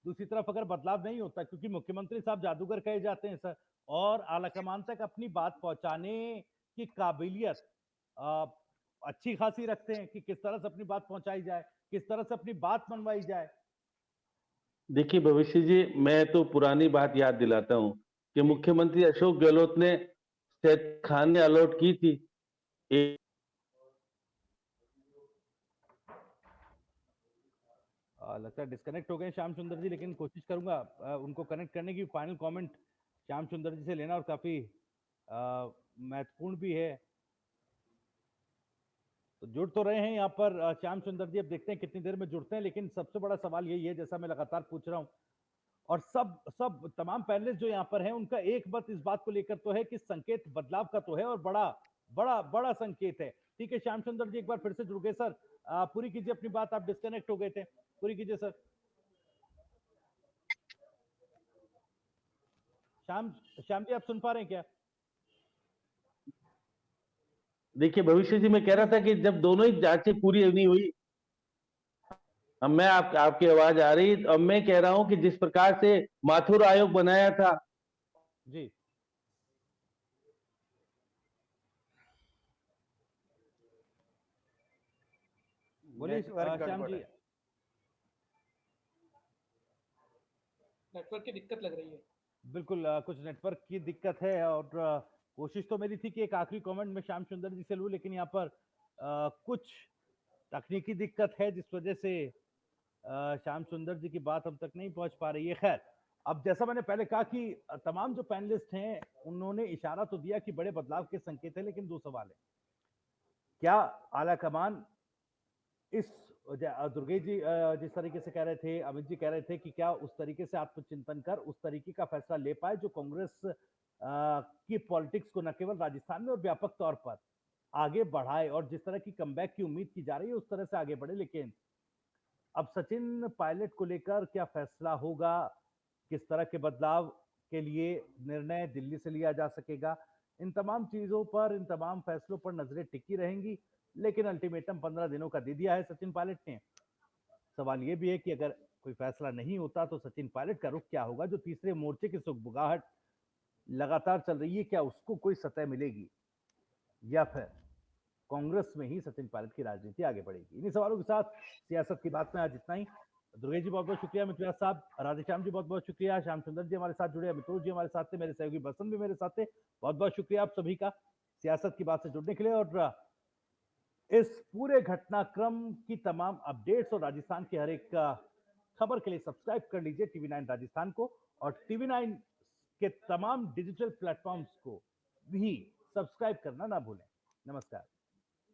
दूसरी तरफ अगर बदलाव नहीं होता, क्योंकि मुख्यमंत्री साहब जादूगर कहे जाते हैं सर, और आलाकमान तक अपनी बात पहुंचाने की काबिलियत आ, अच्छी खासी रखते हैं कि किस तरह से अपनी बात पहुंचाई जाए, किस तरह से अपनी बात मनवाई जाए। देखिए भविष्य जी, मैं तो पुरानी बात याद दिलाता हूँ कि मुख्यमंत्री अशोक गहलोत ने सैयद खान ने अलॉट की थी एक लगता है डिस्कनेक्ट हो गए श्याम सुंदर जी, लेकिन कोशिश करूंगा उनको कनेक्ट करने की। फाइनल कमेंट श्याम सुंदर जी से लेना और काफी महत्वपूर्ण भी है। तो जुड़ तो रहे हैं यहाँ पर श्याम सुंदर जी, अब देखते हैं कितनी देर में जुड़ते हैं। लेकिन सबसे बड़ा सवाल यही है, जैसा मैं लगातार पूछ रहा हूँ, और सब सब तमाम पैनलिस्ट जो यहाँ पर हैं, उनका एक मत इस बात को लेकर तो है कि संकेत बदलाव का तो है, और बड़ा बड़ा बड़ा संकेत है। ठीक है श्याम सुंदर जी, एक बार फिर से जुड़ गए सर, पूरी कीजिए अपनी बात। आप डिस्कनेक्ट हो गए थे, पूरी कीजिए सर। श्याम श्याम जी, आप सुन पा रहे हैं क्या? देखिए भविष्य जी, मैं कह रहा था कि जब दोनों ही जांचें पूरी नहीं हुई, अब मैं आपकी आवाज आ रही, अब मैं कह रहा हूं कि जिस प्रकार से माथुर आयोग बनाया था जी बोलिए नेटवर्क श्याम गड़बड़ जी। है। नेटवर्क की दिक्कत लग रही है। बिल्कुल कुछ नेटवर्क की दिक्कत है, और कोशिश तो मेरी थी कि एक आखिरी कमेंट में श्याम सुंदर जी से लूं, लेकिन यहाँ पर कुछ तकनीकी दिक्कत है जिस वजह से श्याम सुंदर जी की बात हम तक नहीं पहुंच पा रही है। खैर, अब जैसा मैंने पहले कहा कि तमाम जो पैनलिस्ट हैं उन्होंने इशारा तो दिया कि बड़े बदलाव के संकेत है, लेकिन दो सवाल है। क्या आला कमान इस दुर्गेश जी जिस तरीके से कह रहे थे, अमित जी कह रहे थे कि क्या उस तरीके से आत्मचिंतन कर उस तरीके का फैसला ले पाए जो कांग्रेस की पॉलिटिक्स को न केवल राजस्थान में और व्यापक तौर पर आगे बढ़ाए, और जिस तरह की कमबैक की उम्मीद की जा रही है उस तरह से आगे बढ़े। लेकिन अब सचिन पायलट को लेकर क्या फैसला होगा, किस तरह के बदलाव के लिए निर्णय दिल्ली से लिया जा सकेगा, इन तमाम चीजों पर, इन तमाम फैसलों पर नजरें टिकी रहेंगी। लेकिन अल्टीमेटम 15 दिनों का दे दिया है सचिन पायलट ने। सवाल यह भी है कि अगर कोई फैसला नहीं होता तो सचिन पायलट का रुख क्या होगा। जो तीसरे मोर्चे की सुगबुगाहट लगातार चल रही है, क्या उसको कोई सतह मिलेगी, या फिर कांग्रेस में ही सचिन पायलट की राजनीति आगे बढ़ेगी? इन्हीं सवालों के साथ सियासत की बात में आज इतना ही। दुर्गेश जी बहुत बहुत शुक्रिया, मित्र साहब, राधेश्याम जी बहुत बहुत शुक्रिया, श्याम सुंदर जी हमारे साथ जुड़े, अमितोष जी हमारे साथ थे, मेरे सहयोगी बसंत भी मेरे साथ थे। बहुत बहुत शुक्रिया आप सभी का सियासत की बात से जुड़ने के लिए। और इस पूरे घटनाक्रम की तमाम अपडेट्स और राजस्थान की हर एक खबर के लिए सब्सक्राइब कर लीजिए टीवी 9 राजस्थान को, और टीवी 9 के तमाम डिजिटल प्लेटफॉर्म्स को भी सब्सक्राइब करना ना भूलें। नमस्कार।